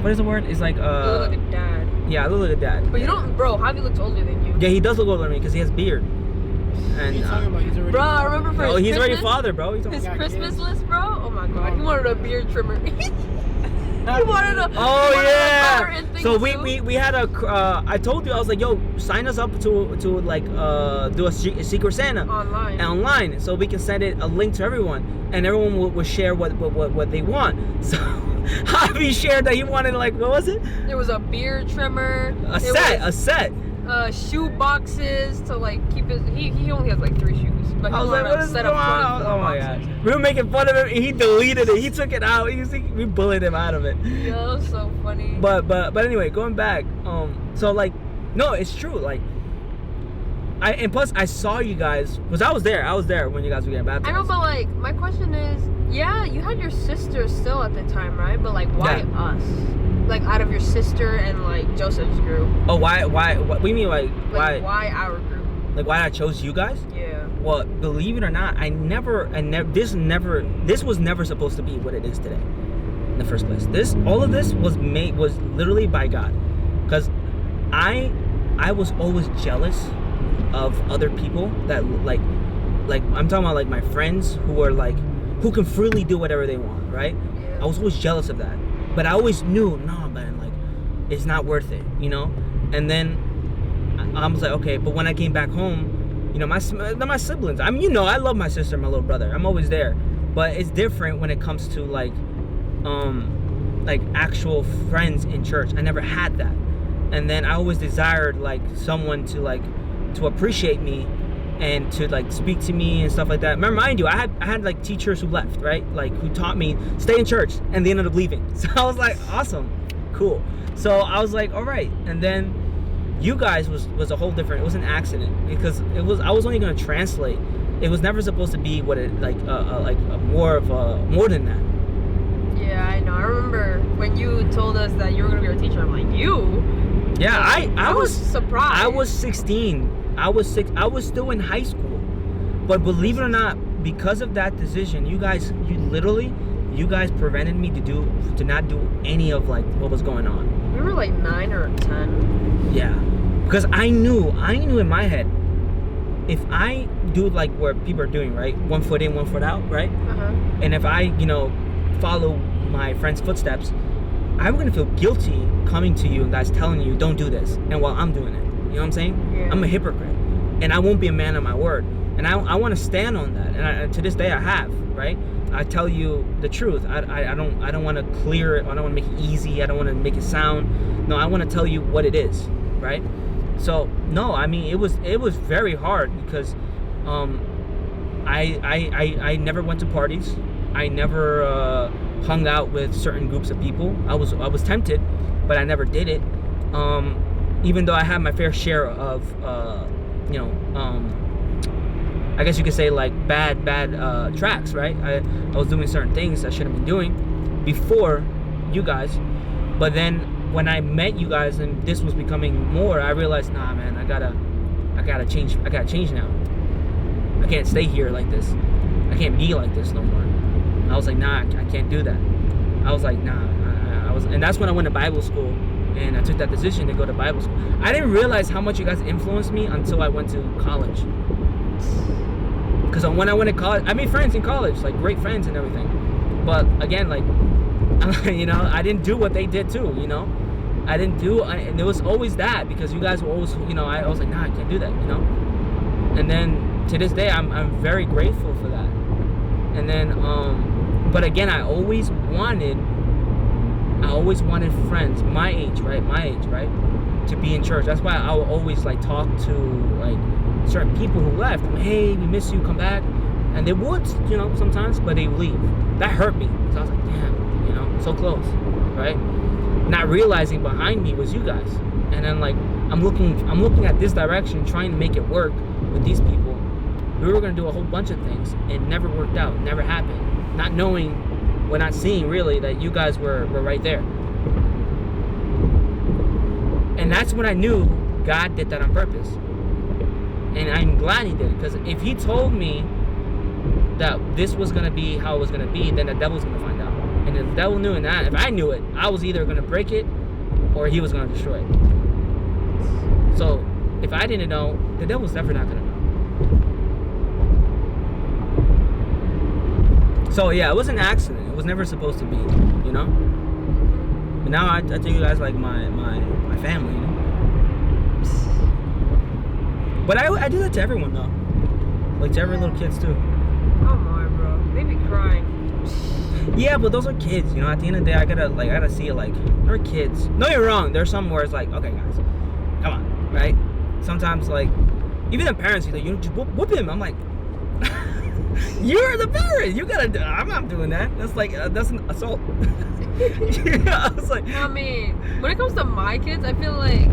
what is the word? It's like You look like a dad. Yeah, I look like a dad. But you don't, bro. Javi looks older than you. Yeah, he does look older than me because he has beard. What are And you talking about? He's already. Bro, I remember for his he's already Christmas, father, bro. He's his got Christmas kids. list, bro. Oh my god, he wanted a beard trimmer. He wanted a. Oh he wanted a yeah. color thing So too. we had a. I told you, I was like, yo, sign us up to like do a Secret Santa online, so we can send it a link to everyone, and everyone will share what they want. So Javi shared that he wanted, like, what was it? There was a beard trimmer. A set. Shoe boxes to like keep his. He only has like 3 shoes, but he I was like, wanted what a is set going of on? 24 Oh my boxes. god. We were making fun of him, and he deleted it. He took it out. We bullied him out of it. Yeah, that was so funny. But anyway, going back, so like, no, it's true. Like, and plus I saw you guys, because I was there when you guys were getting baptized. I know, but like my question is, yeah, you had your sister still at the time, right? But like, why us? Like, out of your sister and like Joseph's group. Oh, why? What do you mean, like why? Why our group? Like, why I chose you guys? Yeah. Well, believe it or not, this was never supposed to be what it is today, in the first place. All of this was literally by God, because I was always jealous of other people that like like I'm talking about like my friends who are like who can freely do whatever they want, right? Yeah. I was always jealous of that, but I always knew, nah, man, like it's not worth it, you know. And then I was like, okay, but when I came back home, you know, my siblings. I mean, you know, I love my sister, and my little brother. I'm always there, but it's different when it comes to like actual friends in church. I never had that, and then I always desired like someone to appreciate me and to like speak to me and stuff like that. Remember, mind you, I had like teachers who left, right? Like who taught me stay in church, and they ended up leaving. So I was like, awesome, cool. So I was like, all right. And then you guys was a whole different. It was an accident because I was only gonna translate. It was never supposed to be what it more than that. Yeah, I know. I remember when you told us that you were gonna be our teacher. I'm like, you? Yeah, I was surprised. I was 16. I was still in high school. But believe it or not, because of that decision, you guys prevented me to not do any of like what was going on. We were like 9 or 10. Yeah. Because I knew in my head, if I do like what people are doing, right? 1 foot in, 1 foot out, right? Uh-huh. And if I, you know, follow my friend's footsteps, I'm gonna feel guilty coming to you and guys telling you don't do this, and while I'm doing it. You know what I'm saying? Yeah. I'm a hypocrite, and I won't be a man of my word. And I want to stand on that. And to this day, I have, right? I tell you the truth. I don't want to clear it. I don't want to make it easy. I don't want to make it sound. No, I want to tell you what it is, right? So no, I mean it was very hard because I never went to parties. I never hung out with certain groups of people. I was tempted, but I never did it. Even though I had my fair share of I guess you could say like bad tracks, right? I was doing certain things I shouldn't have been doing before you guys, but then when I met you guys and this was becoming more, I realized, nah, man, I gotta change. I gotta change now. I can't stay here like this. I can't be like this no more. I was like, nah, I can't do that. I was like, nah. And that's when I went to Bible school, and I took that decision to go to Bible school. I didn't realize how much you guys influenced me until I went to college. Because when I went to college, I made friends in college, like great friends and everything. But again, like, you know, I didn't do what they did too, you know. And there was always that because you guys were always, you know, I was like, nah, I can't do that, you know. And then to this day, I'm very grateful for that. And then, but again, I always wanted friends my age, right, to be in church. That's why I would always like talk to like certain people who left. I'm like, hey, we miss you, come back. And they would, you know, sometimes, but they would leave. That hurt me. So I was like, damn, you know, so close, right? Not realizing behind me was you guys. And then like I'm looking at this direction, trying to make it work with these people. We were gonna do a whole bunch of things. It never worked out, never happened. Not knowing, we're not seeing really that you guys were right there. And that's when I knew God did that on purpose. And I'm glad he did it, because if he told me that this was gonna be how it was gonna be, then the devil's gonna find out. And if the devil knew it, if I knew it, I was either gonna break it or he was gonna destroy it. So if I didn't know, the devil's never not gonna know. So yeah, it was an accident. It was never supposed to be, you know. But now I tell you guys like my family, you know. But I do that to everyone though, like to every little kids too. Oh my, bro, they be crying. Yeah, but those are kids, you know. At the end of the day, I gotta see it like they're kids. No, you're wrong. There's some where it's like, okay, guys, come on, right? Sometimes like even the parents, you know, you just whoop him. I'm like, you're the parent. You gotta. I'm not doing that. That's like that's an assault. Yeah, I was like. I mean, when it comes to my kids, I feel like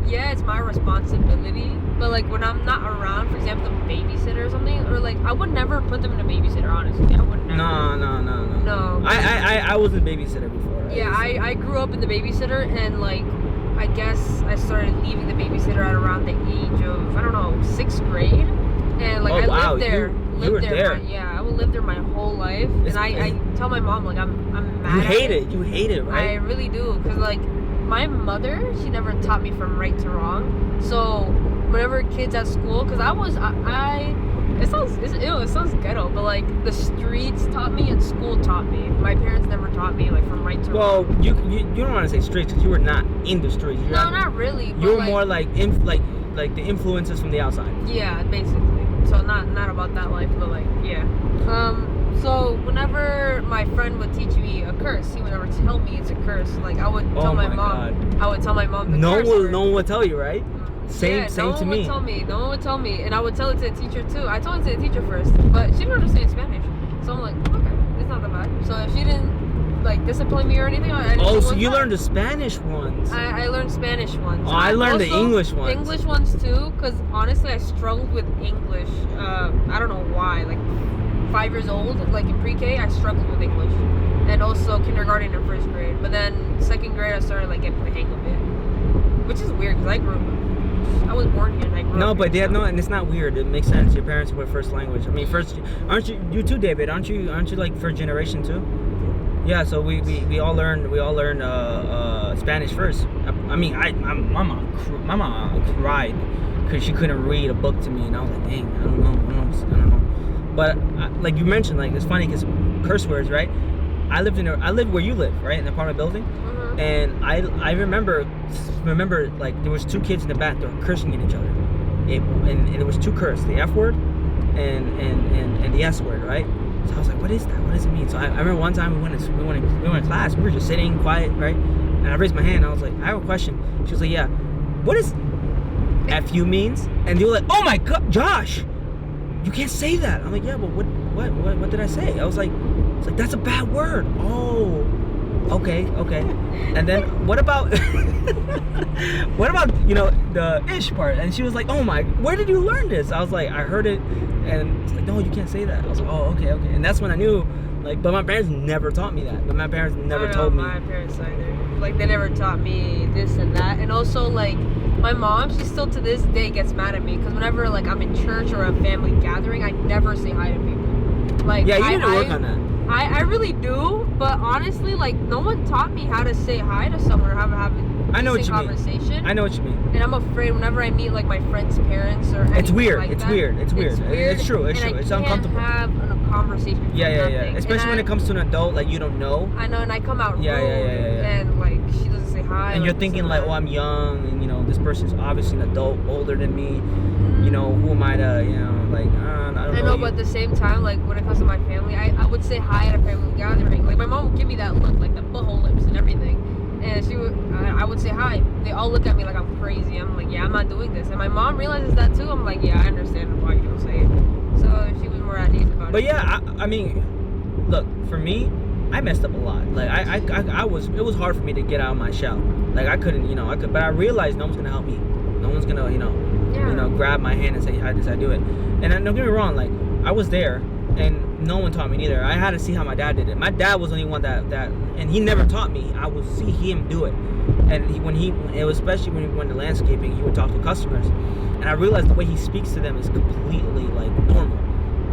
yeah, it's my responsibility. But like when I'm not around, for example, the babysitter or something, or like I would never put them in a babysitter. Honestly, I would never. No. I was a babysitter before. Right? Yeah, I grew up in the babysitter, and like I guess I started leaving the babysitter at around the age of 6th grade, and like I lived there. You were there. I would live there my whole life, and I tell my mom like I'm mad. You hate it, right? I really do, cause like my mother, she never taught me from right to wrong. So whenever kids at school, cause I it sounds ghetto, but like the streets taught me and school taught me. My parents never taught me like from right to wrong. Well, you don't want to say streets because you were not in the streets. No, not really. You were more like the influences from the outside. Yeah, basically. So not about that life, but like yeah. So whenever my friend would teach me a curse, he would never tell me it's a curse. Like I would tell my mom. God. I would tell my mom the no curse. No one would tell you, right? Same to me. No one would tell me, and I would tell it to the teacher too. I told it to the teacher first, but she didn't understand Spanish, so I'm like, okay, it's not that bad. So she didn't like discipline me or anything. So you learned the Spanish ones. I learned Spanish ones. Oh, I learned the English ones. English ones too, because honestly, I struggled with English. I don't know why. Like 5 years old, like in pre-K, I struggled with English, and also kindergarten and first grade. But then second grade, I started like getting the hang of it, which is weird because I was born here and I grew up. No, but here, and it's not weird. It makes sense. Your parents were first language. I mean, aren't you too, David? Aren't you like first generation too? Yeah. So we all learned Spanish first. I mean, my mom cried because she couldn't read a book to me, and I was like, dang, I don't know. But like you mentioned, like it's funny because curse words, right? I lived where you live, right, in the apartment building. Mm-hmm. And I remember like there was 2 kids in the back that were cursing at each other, and it was 2 curse, the F word and the S word, right? So I was like, what is that? What does it mean? So I remember one time we went to class, we were just sitting quiet, right? And I raised my hand, I was like, I have a question. She was like, yeah, what does FU means? And they were like, oh my God, Josh, you can't say that. I'm like, yeah, but what did I say? I was like, it's like, that's a bad word. Oh, okay. And then what about the ish part? And she was like, oh my, where did you learn this? I was like, I heard it, and it's like, no, you can't say that. I was like, oh, okay. And that's when I knew, like, but my parents never taught me that. But my parents never told me. My parents either. Like, they never taught me this and that. And also, like, my mom, she still to this day gets mad at me because whenever like I'm in church or a family gathering, I never say hi to people. Like, yeah, you need to work on that. I really do, but honestly, like, no one taught me how to say hi to someone or have a conversation. I know what you mean. And I'm afraid whenever I meet like my friends' parents or anything it's weird. like It's that, weird. It's true. It's uncomfortable. I can't have a conversation. Yeah. Especially when it comes to an adult like you don't know. I know, and I come out rude. Yeah. And like she doesn't say hi. And you're thinking like, oh, I'm young, and this person's obviously an adult, older than me. Who am I to, like, I don't know. I know, but at the same time, like, when it comes to my family, I would say hi at a family gathering. Like, my mom would give me that look, like, the butthole lips and everything. And I would say hi. They all look at me like I'm crazy. I'm like, yeah, I'm not doing this. And my mom realizes that too. I'm like, yeah, I understand why you don't say it. So she was more at ease about it. But yeah, I mean, look, for me, I messed up a lot. Like, it was hard for me to get out of my shell. Like, I couldn't, but I realized no one's gonna help me. No one's gonna, grab my hand and say, how does I do it? And don't get me wrong, like, I was there and no one taught me neither. I had to see how my dad did it. My dad was the only one that and he never taught me. I would see him do it. And it was especially when he went to landscaping, he would talk to customers. And I realized the way he speaks to them is completely like normal.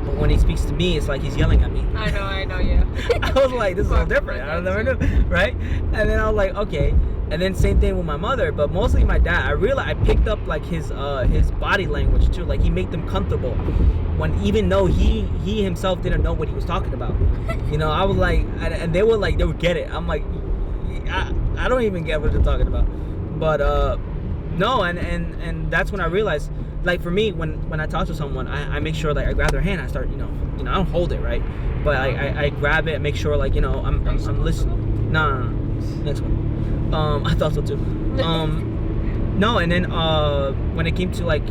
But when he speaks to me, it's like he's yelling at me. I know, yeah. I was like, this is all different. I never knew, right? And then I was like, okay. And then same thing with my mother, but mostly my dad. I realized I picked up like his body language too. Like he made them comfortable, even though he himself didn't know what he was talking about. I was like, and they would get it. I'm like, I don't even get what they're talking about. But no, and that's when I realized, like for me, when I talk to someone, I make sure like I grab their hand. I start, I don't hold it, right? But I grab it and make sure like I'm listening. No, next one. I thought so too. No, and then when it came to like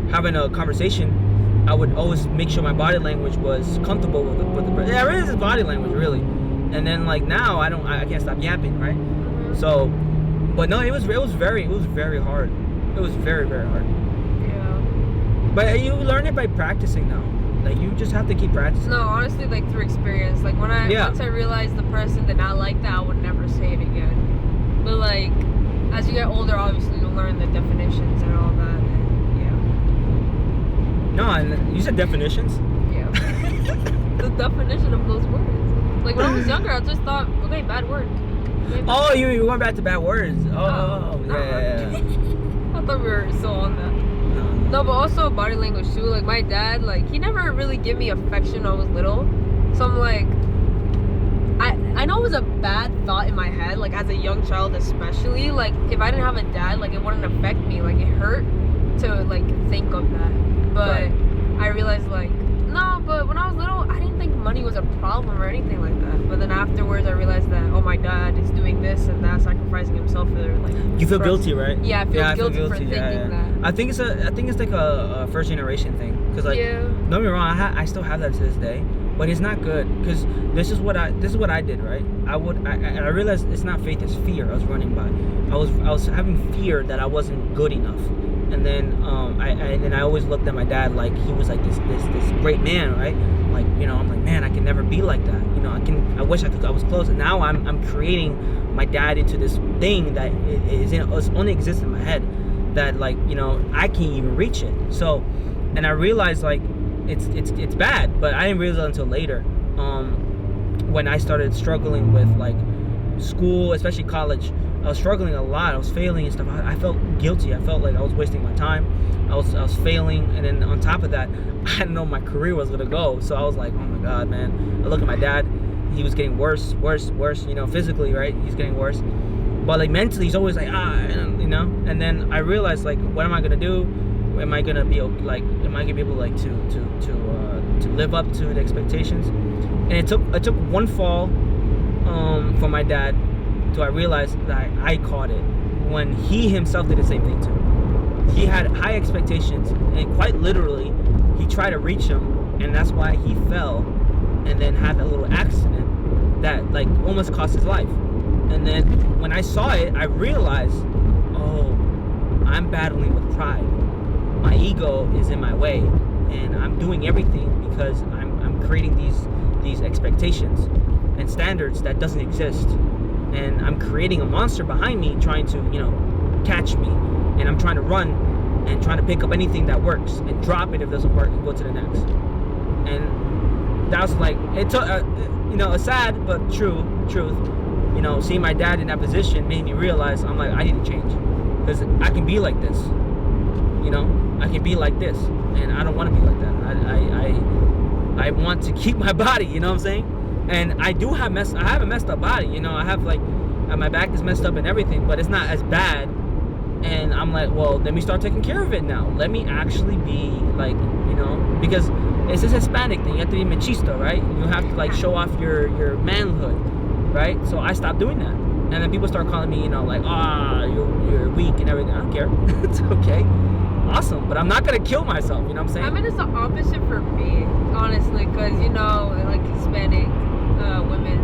having a conversation, I would always make sure my body language was comfortable with the person. Yeah, really, is body language really. And then like now I can't stop yapping, right? So, but no, it was very hard. It was very, very hard. Yeah. But you learn it by practicing now. Like you just have to keep practicing. No, honestly, like through experience. Like once I realized the person did not like that, I would never say it again. But like, as you get older, obviously you'll learn the definitions and all that. And, no, and you said definitions? Yeah. The definition of those words. Like when I was younger, I just thought, okay, bad word. Oh, you went back to bad words. Oh, yeah. I thought we were still on that. No. No, but also body language too. Like my dad, like he never really gave me affection when I was little. So I'm like, I know it was a bad thought in my head, like as a young child especially. Like if I didn't have a dad, like it wouldn't affect me. Like it hurt to like think of that. But Right. I realized like no, but when I was little, I didn't think money was a problem or anything like that. But then afterwards, I realized that oh, my dad is doing this and that, sacrificing himself for like. You feel for- guilty, right? Yeah, I feel guilty for thinking yeah. that. I think it's like a first generation thing. Cause like, Yeah. don't get me wrong, I still have that to this day, but it's not good. Cause this is what I did, right? I realized it's not faith, it's fear. I was running by. I was having fear that I wasn't good enough, and then I always looked at my dad like he was like this great man, right? Like I'm like, man, I can never be like that. I wish I was close. And now I'm creating my dad into this thing that only exists in my head, that like I can't even reach it. So, and I realized like it's bad, but I didn't realize it until later, when I started struggling with like school, especially college. I was struggling a lot. I was failing and stuff. I felt guilty. I felt like I was wasting my time. I was failing, and then on top of that, I didn't know my career was gonna go. So I was like, oh my god, man. I look at my dad. He was getting worse. Physically, right? He's getting worse. But like mentally, he's always like And then I realized like, what am I gonna do? Am I gonna be like? Am I gonna be able like to live up to the expectations? And it took one fall from my dad till I realized that I caught it when he himself did the same thing too. He had high expectations, and quite literally, he tried to reach them, and that's why he fell, and then had that little accident that like almost cost his life. And then when I saw it, I realized, oh, I'm battling with pride. My ego is in my way, and I'm doing everything because I'm creating these expectations and standards that doesn't exist. And I'm creating a monster behind me trying to, catch me. And I'm trying to run and trying to pick up anything that works and drop it if it doesn't work and go to the next. And that was like, it took, a sad but truth. Seeing my dad in that position made me realize, I'm like, I need to change. Because I can be like this. I can be like this. And I don't want to be like that. I want to keep my body, you know what I'm saying? And I have a messed up body, I have like, my back is messed up and everything, but it's not as bad. And I'm like, well, let me start taking care of it now. Let me actually be like, because it's this Hispanic thing. You have to be machista, right? You have to like show off your manhood, right? So I stopped doing that. And then people start calling me, like, you're weak and everything. I don't care. It's okay. Awesome. But I'm not going to kill myself, you know what I'm saying? I mean, it's the opposite for me, honestly, because, like Hispanic women,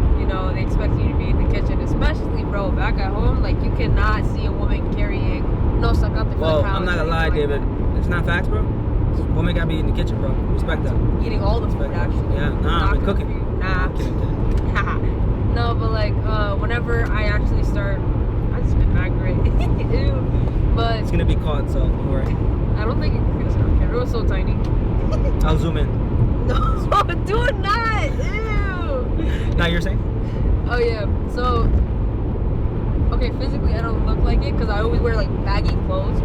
they expect you to be in the kitchen, especially, bro, back at home. Like, you cannot see a woman carrying sacate for Well, the I'm not going to lie, David. It's not facts, bro. Woman got to be in the kitchen, bro. Respect that. Eating all the food, actually. Yeah, nah, I've been cooking. Nah. Kidding. No, but like, whenever I actually start, I just spit back great. Ew. But it's gonna be caught, so don't worry. I don't think it feels okay. It was so tiny. I'll zoom in. No, do not. Ew. Now you're saying? Oh yeah. So, okay, physically I don't look like it because I always wear like baggy clothes.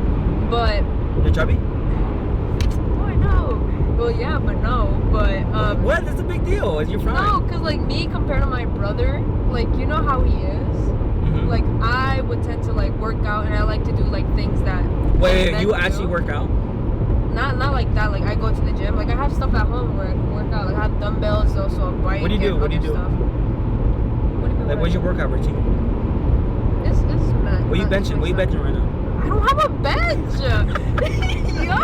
But you're chubby? Oh, I know. Well, yeah, but no. But what? That's a big deal. Is your friend? No, because like me compared to my brother, like you know how he is. Mm-hmm. Like I would tend to like work out, and I like to do like things that. Wait, you actually work out? Not like that. Like I go to the gym. Like I have stuff at home where I can work out. Like I have dumbbells, also a bike. What do you do? What do you do? Stuff. What do you mean? Like what's your workout routine? It's not. What are you benching? What are you benching right now? I don't have a bench. Yo,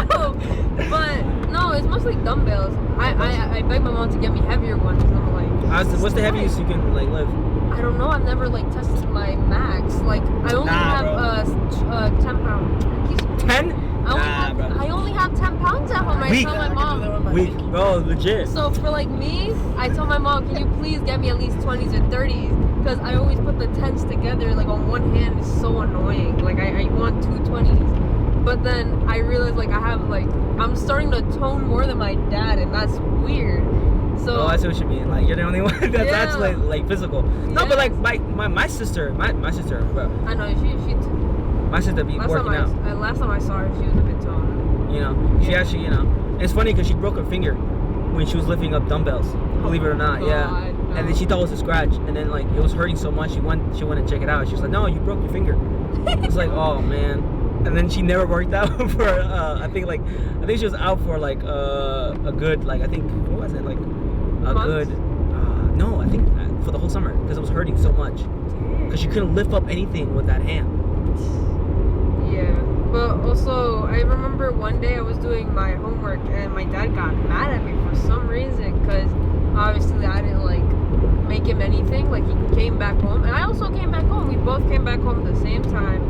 but no, it's mostly dumbbells. I beg my mom to get me heavier ones. I'm like, what's the heaviest you can like lift? I don't know. I've never like tested my max. Like I only have 10 pounds. 10? I only have 10 pounds at home. I tell my mom. Weak, bro, legit. So for like me, I tell my mom, can you please get me at least 20s or 30s? Because I always put the 10s together. Like on one hand, it's so annoying. Like I want 2 20s. But then I realize like I'm starting to tone more than my dad, and that's weird. So, oh, I see what you mean. Like you're the only one that's actually like physical. No, but like my sister, my sister, bro. I know she. My sister be working out. Last time I saw her, she was a bit toned. You know, she actually, you know, it's funny because she broke her finger when she was lifting up dumbbells. Believe it or not, yeah. God, no. And then she thought it was a scratch, and then like it was hurting so much. She went to check it out. She was like, "No, you broke your finger." It's like, oh man. And then she never worked out for I think she was out for like a good, like, I think, what was it, like a Months? good no, I think for the whole summer, because it was hurting so much because she couldn't lift up anything with that hand. Yeah, but also I remember one day I was doing my homework and my dad got mad at me for some reason because obviously I didn't like make him anything. Like, he came back home and I also came back home. We both came back home at the same time,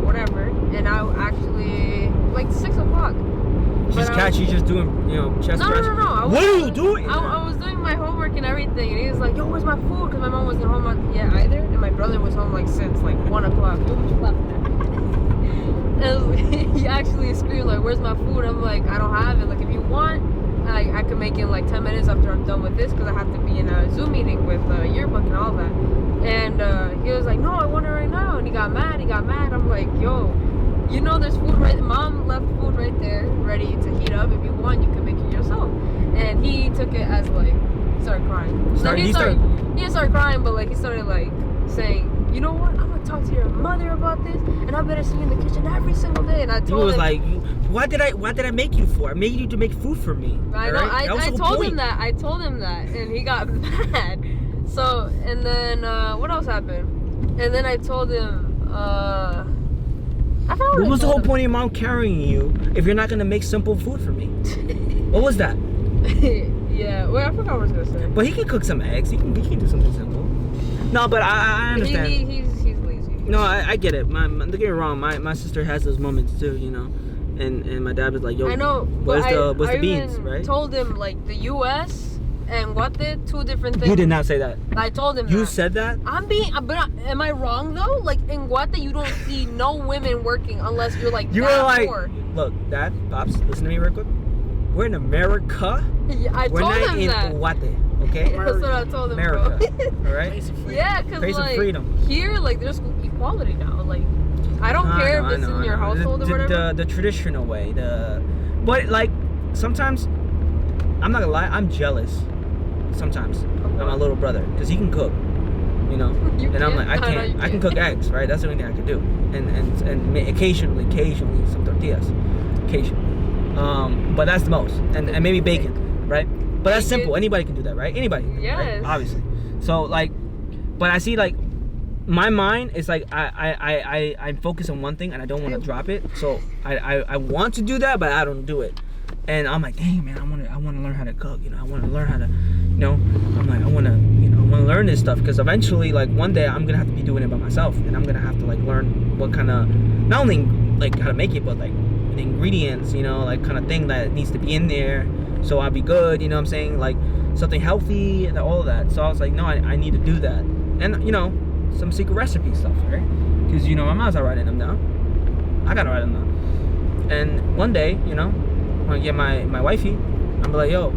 whatever. And I actually like 6 o'clock. She's she's just doing, you know, chest No. stretch. What are you doing? I was doing my homework and everything, and he was like, "Yo, where's my food?" Because my mom wasn't home either, and my brother was home like since like 1 o'clock. Yo, what you laughing at? And he actually screamed like, "Where's my food?" I'm like, "I don't have it. Like, if you want, I can make it in like 10 minutes after I'm done with this, because I have to be in a Zoom meeting with yearbook and all that." And he was like, "No, I want it right now." And he got mad. I'm like, "Yo, you know there's food right, mom left food right there ready to heat up. If you want, you can make it yourself." And he took it as like, he started crying. He didn't start crying, but like he started like saying, "You know what, I'm gonna talk to your mother about this, and I better see you in the kitchen every single day." And I told him, he was like, what did I make you for? I made you to make food for me. I know, right? I told him that, and he got mad. So, and then what else happened? And then I told him, I forgot What I was the told whole him. point of your mom carrying you if you're not gonna make simple food for me? What was that? Yeah, well, I forgot what I was gonna say. But he can cook some eggs. He can do something simple. No, but I understand. He's lazy. No, I get it. Don't get me wrong. My sister has those moments too, you know. And my dad was like, "Yo, I know, what's but the I beans, even right?" told him like the U.S. and Guate, 2 different things. You did not say that. I told him You that. said that? But am I wrong though? Like in Guate, you don't see no women working unless you're like You that were like, poor. "Look, Dad, Pops, listen to me real quick. We're in America. Yeah, I We're told not him in that. Guate, okay? That's what I told him, America, bro. all right? Place of freedom. Yeah, because Place of like freedom. here, like there's equality now. Like I don't care if it's in your household or whatever. The traditional way. But like sometimes, I'm not gonna lie, I'm jealous. Sometimes of my little brother because he can cook, you know. You And I'm like, can't. I No, can't. you I can can't. cook eggs, right? That's the only thing I can do. And occasionally some tortillas, occasionally. But that's the most. And maybe bacon, right? But that's Bacon. simple. Anybody can do that, right? Anybody. Can do that, right? Yes. Obviously. So like, but I see like, my mind is like I focus on one thing and I don't want to drop it. So I want to do that, but I don't do it. And I'm like, dang man, I want to learn how to cook. You know, I want to learn how to, you know. I'm like, I want to learn this stuff because eventually, like one day, I'm gonna have to be doing it by myself, and I'm gonna have to like learn what kind of, not only like how to make it, but like the ingredients, you know, like kind of thing that needs to be in there, so I'll be good. You know what I'm saying? Like something healthy and all of that. So I was like, no, I need to do that, and you know, some secret recipe stuff, right? Because you know, my mom's not writing them down. I gotta write them down. And one day, you know, when I get my wifey, I'm be like, yo,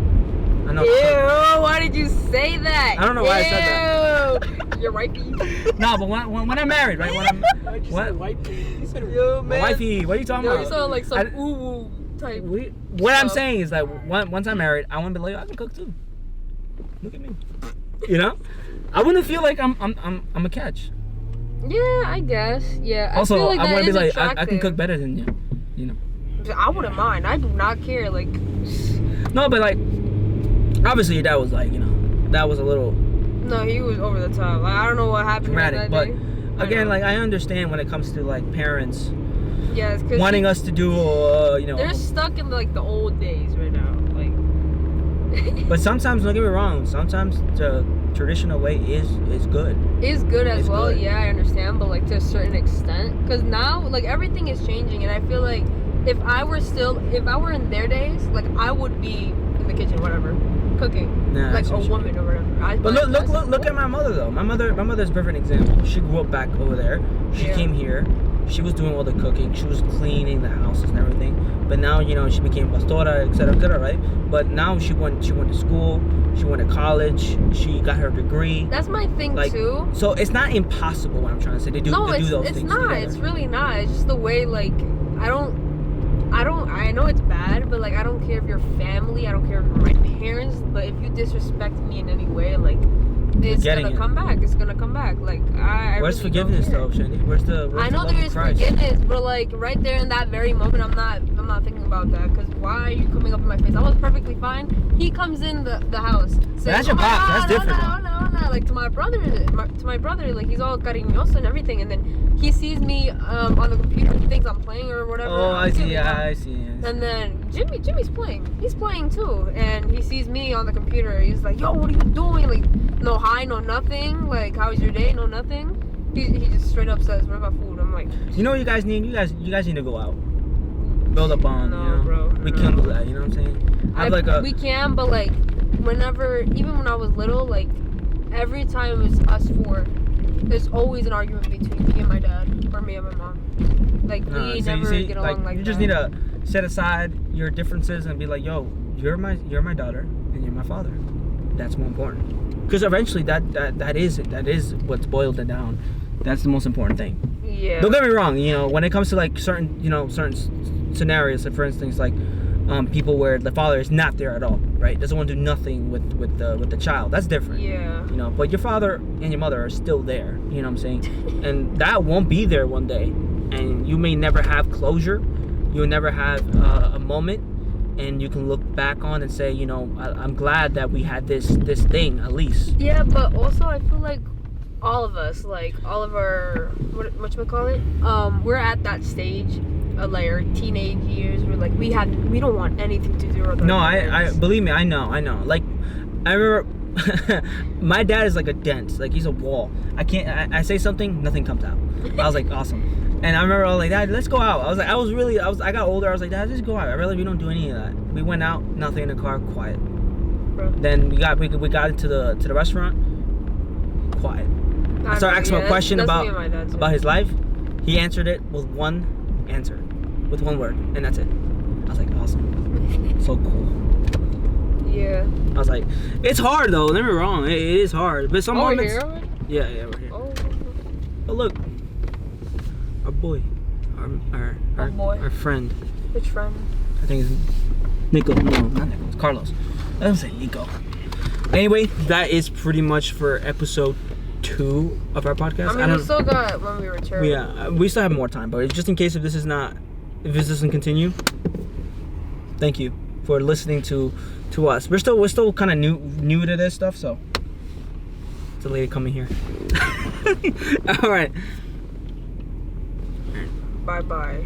I know. Ew, why did you say that? I don't know why I said that. You're wifey. No, but when I'm married, right? Why'd you say white people? You said Yo, My man. wifey, what are you talking Yo, about? you sound like some I- ooh type. What I'm stuff. saying is that once I'm married, I want to be like, I can cook too. Look at me. You know, I wouldn't feel like I'm a catch. Yeah, I guess. Yeah. Also, I feel like I that want to is be like, I can attractive. cook better than you. You know. I wouldn't mind. I do not care. Like, No, but like, obviously your dad was like, you know, that was a little no, he was over the top. Like, I don't know what happened dramatic. that But day. again, know. like I understand when it comes to like parents yes, because wanting us to do, you know. they're stuck in like the old days right now. Like, But sometimes, don't get me wrong, sometimes the traditional way is good. it's good as It's well. good. Yeah, I understand, but like to a certain extent, because now like everything is changing, and I feel like if I were in their days, like I would be in the kitchen, whatever, cooking, Nah, like that's a what you woman or whatever. But look at my mother though. My mother's a perfect example. She grew up back over there. She Yeah. came here. She was doing all the cooking. She was cleaning the houses and everything. But now, you know, she became pastora, etc., right? But now she went to school. She went to college. She got her degree. That's my thing Like, too. so it's not impossible. What I'm trying to say, to do No, those it's things not. together. It's really not. It's just the way like I I know it's bad, but like I don't care if you're family, I don't care if you're my parents, but if you disrespect me in any way, like it's gonna come back. It's gonna come back. Like Where's really forgiveness though, Shandy? Where's I know there is forgiveness, but like right there in that very moment, I'm not thinking about that. Cause why are you coming up in my face? I was perfectly fine. He comes in the house. Saying, that's your pops. That's different. No. Like to my brother, like he's all cariñoso and everything, and then he sees me on the computer, he thinks I'm playing or whatever. Oh, I see. I see. And then Jimmy's playing. He's playing too, and he sees me on the computer. He's like, "Yo, what are you doing?" Like, no hi, no nothing. Like, how was your day? No nothing. He just straight up says, "What about food?" I'm like, you know what you guys need? You guys need to go out, build a bond. No, you know? bro. Rekindle that. You know what I'm saying? We can, but like, even when I was little, like, every time it's us four, there's always an argument between me and my dad or me and my mom. Like, we never get along like that. You just need to set aside your differences and be like, yo, you're my daughter and you're my father. That's more important. Because eventually that is what's boiled it down. That's the most important thing. Yeah. Don't get me wrong, you know, when it comes to like certain scenarios, like for instance, like people where the father is not there at all, right? Doesn't want to do nothing with the child. That's different. Yeah. You know, but your father and your mother are still there. You know what I'm saying? And that won't be there one day, and you may never have closure. You'll never have a moment, and you can look back on and say, you know, I'm glad that we had this thing at least. Yeah, but also I feel like all of us, like all of our whatchamacallit, we're at that stage of like our teenage years where like we don't want anything to do with our I believe me, I know. Like I remember my dad is like a dent, like he's a wall. I say something, nothing comes out. I was like, awesome. And I remember I was like, Dad, let's go out. I got older, I was like, Dad, just go out. I realized we don't do any of that. We went out, nothing in the car, quiet. Bro. Then we got into the restaurant, quiet. I started asking him a question about his life. He answered it with one answer, with one word, and that's it. I was like, awesome. So cool. Yeah. I was like, it's hard though, don't get me wrong. It is hard. But some moments. We're Yeah, here? we're here. Oh. But look, our boy, our friend. Which friend? I think it's Nico. No, not Nico. It's Carlos. I don't say Nico. Anyway, that is pretty much for episode 2 of our podcast. I mean, we still got when we return. Yeah, we still have more time, but just in case if this doesn't continue, thank you for listening to us. We're still kind of new to this stuff, so it's a lady coming here. All right. Bye.